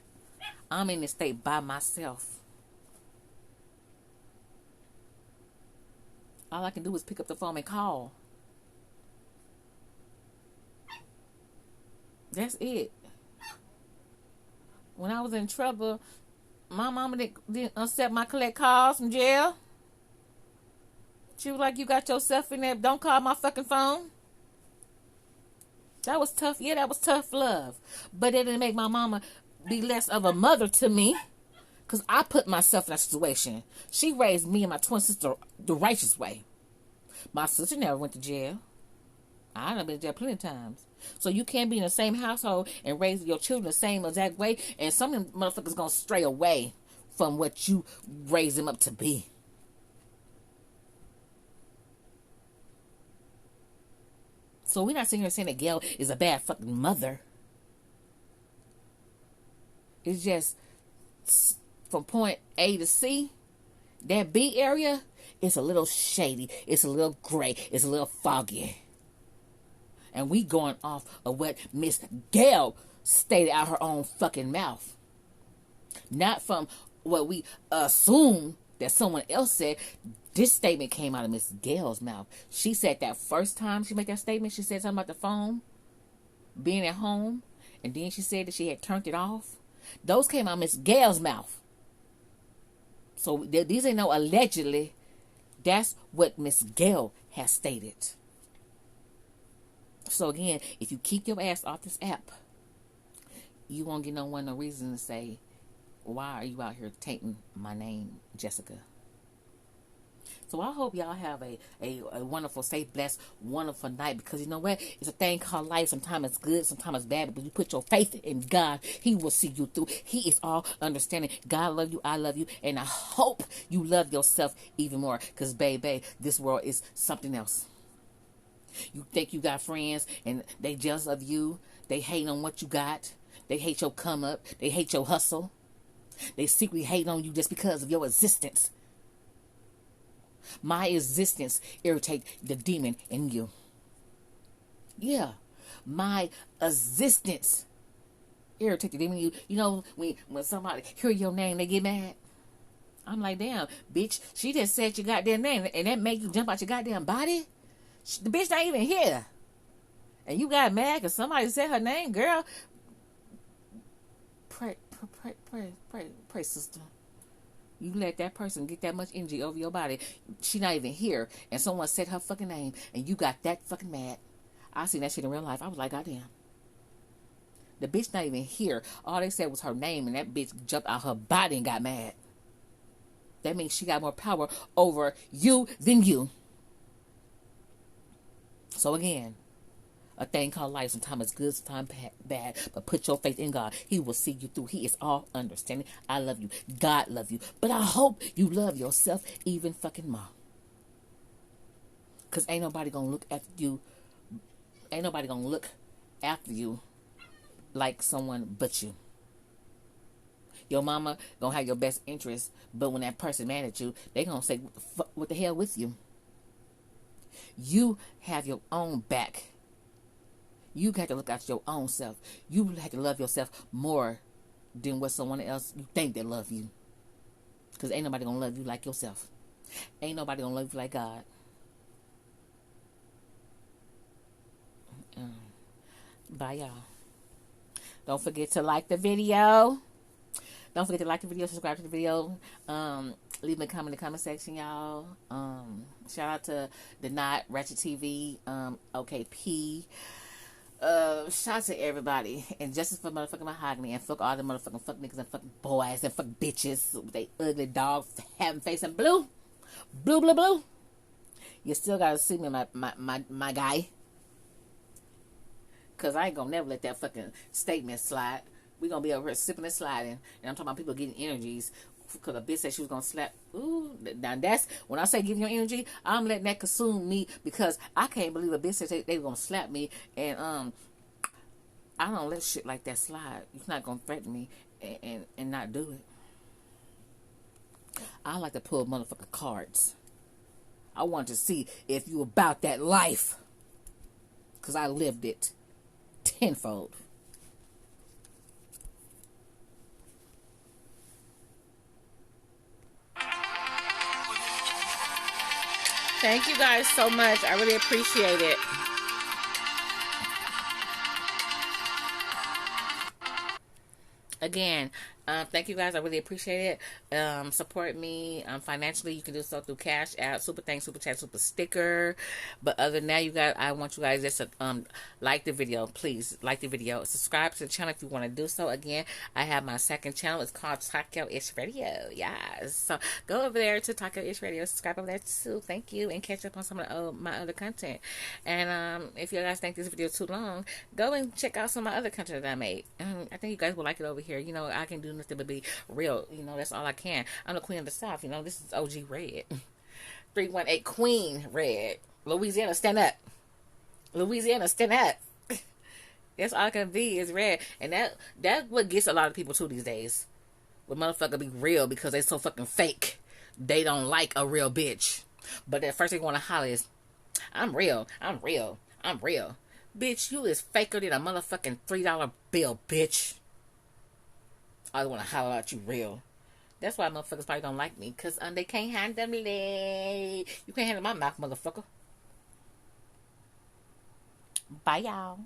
I'm in this state by myself. All I can do is pick up the phone and call. That's it. When I was in trouble, my mama didn't accept my collect calls from jail. She was like, you got yourself in there, don't call my fucking phone. That was tough. Yeah, that was tough love. But it didn't make my mama be less of a mother to me, because I put myself in that situation. She raised me and my twin sister the righteous way. My sister never went to jail. I done been to jail plenty of times. So you can't be in the same household and raise your children the same exact way, and some of them motherfuckers gonna stray away from what you raise them up to be. So we're not sitting here saying that Gail is a bad fucking mother. It's just from point A to C, that B area is a little shady. It's a little gray. It's a little foggy. And we going off of what Miss Gail stated out her own fucking mouth. Not from what we assume that someone else said. This statement came out of Miss Gail's mouth. She said that first time she made that statement, she said something about the phone being at home, and then she said that she had turned it off. Those came out of Miss Gail's mouth. So these ain't no allegedly. That's what Miss Gail has stated. So again, if you keep your ass off this app, you won't get no one no reason to say, why are you out here tainting my name, Jessica? So I hope y'all have a wonderful, safe, blessed, wonderful night. Because you know what? It's a thing called life. Sometimes it's good, sometimes it's bad. But you put your faith in God, He will see you through. He is all understanding. God love you, I love you. And I hope you love yourself even more. Because, baby, this world is something else. You think you got friends and they jealous of you. They hate on what you got. They hate your come up. They hate your hustle. They secretly hate on you just because of your existence. My existence irritate the demon in you. Yeah. My existence irritate the demon in you. You know, when somebody hear your name, they get mad. I'm like, damn, bitch, she just said your goddamn name, and that make you jump out your goddamn body? The bitch not even here. And you got mad because somebody said her name, girl. Pray, sister. You let that person get that much energy over your body. She not even here. And someone said her fucking name. And you got that fucking mad. I seen that shit in real life. I was like, goddamn. The bitch not even here. All they said was her name. And that bitch jumped out her body and got mad. That means she got more power over you than you. So again, a thing called life. Sometimes it's good, sometimes bad. But put your faith in God. He will see you through. He is all understanding. I love you. God love you. But I hope you love yourself even fucking more. Because ain't nobody going to look after you. Ain't nobody going to look after you like someone but you. Your mama going to have your best interest. But when that person mad at you, they going to say, what the hell with you? You have your own back. You got to look after your own self. You have to love yourself more than what someone else you think they love you. Because ain't nobody going to love you like yourself. Ain't nobody going to love you like God. Bye, y'all. Don't forget to like the video. Don't forget to like the video, subscribe to the video. Leave me a comment in the comment section, y'all. Shout out to the Not Ratchet TV. OKP. Shout out to everybody. And justice for motherfucking Mahogany. And fuck all the motherfucking fuck niggas and fucking boys and fuck bitches with they ugly dog having face and blue. Blue, blue, blue. You still gotta see me, my guy. Cause I ain't gonna never let that fucking statement slide. We gonna be over here sipping and sliding. And I'm talking about people getting energies. Because a bitch said she was gonna slap. Ooh, now that's when I say giving your energy, I'm letting that consume me because I can't believe a bitch said they were gonna slap me, and I don't let shit like that slide. You're not gonna threaten me and not do it. I like to pull motherfucking cards. I want to see if you about that life, because I lived it tenfold. Thank you guys so much. I really appreciate it. Again, thank you guys. I really appreciate it. Support me financially. You can do so through Cash App, Super Thanks, Super Chat, Super Sticker. But other than that, you guys, I want you guys just to like the video. Please like the video. Subscribe to the channel if you want to do so. Again, I have my second channel. It's called Taco-ish Radio. Yes. So go over there to Taco-ish Radio. Subscribe over there too. Thank you. And catch up on some of my other content. And if you guys think this video is too long, go and check out some of my other content that I made. I think you guys will like it over here. You know, I can do nothing but be real. You know, that's all I can. I'm the queen of the South. You know, this is OG Red. 318 Queen Red. Louisiana, stand up. Louisiana, stand up. That's all I can be is red. And that's what gets a lot of people too these days. When motherfucker be real because they so fucking fake. They don't like a real bitch. But at first they want to holler is, I'm real. I'm real. I'm real. Bitch, you is faker than a motherfucking $3 bill, bitch. I want to holler at you real. That's why motherfuckers probably don't like me. Because they can't handle me. You can't handle my mouth, motherfucker. Bye, y'all.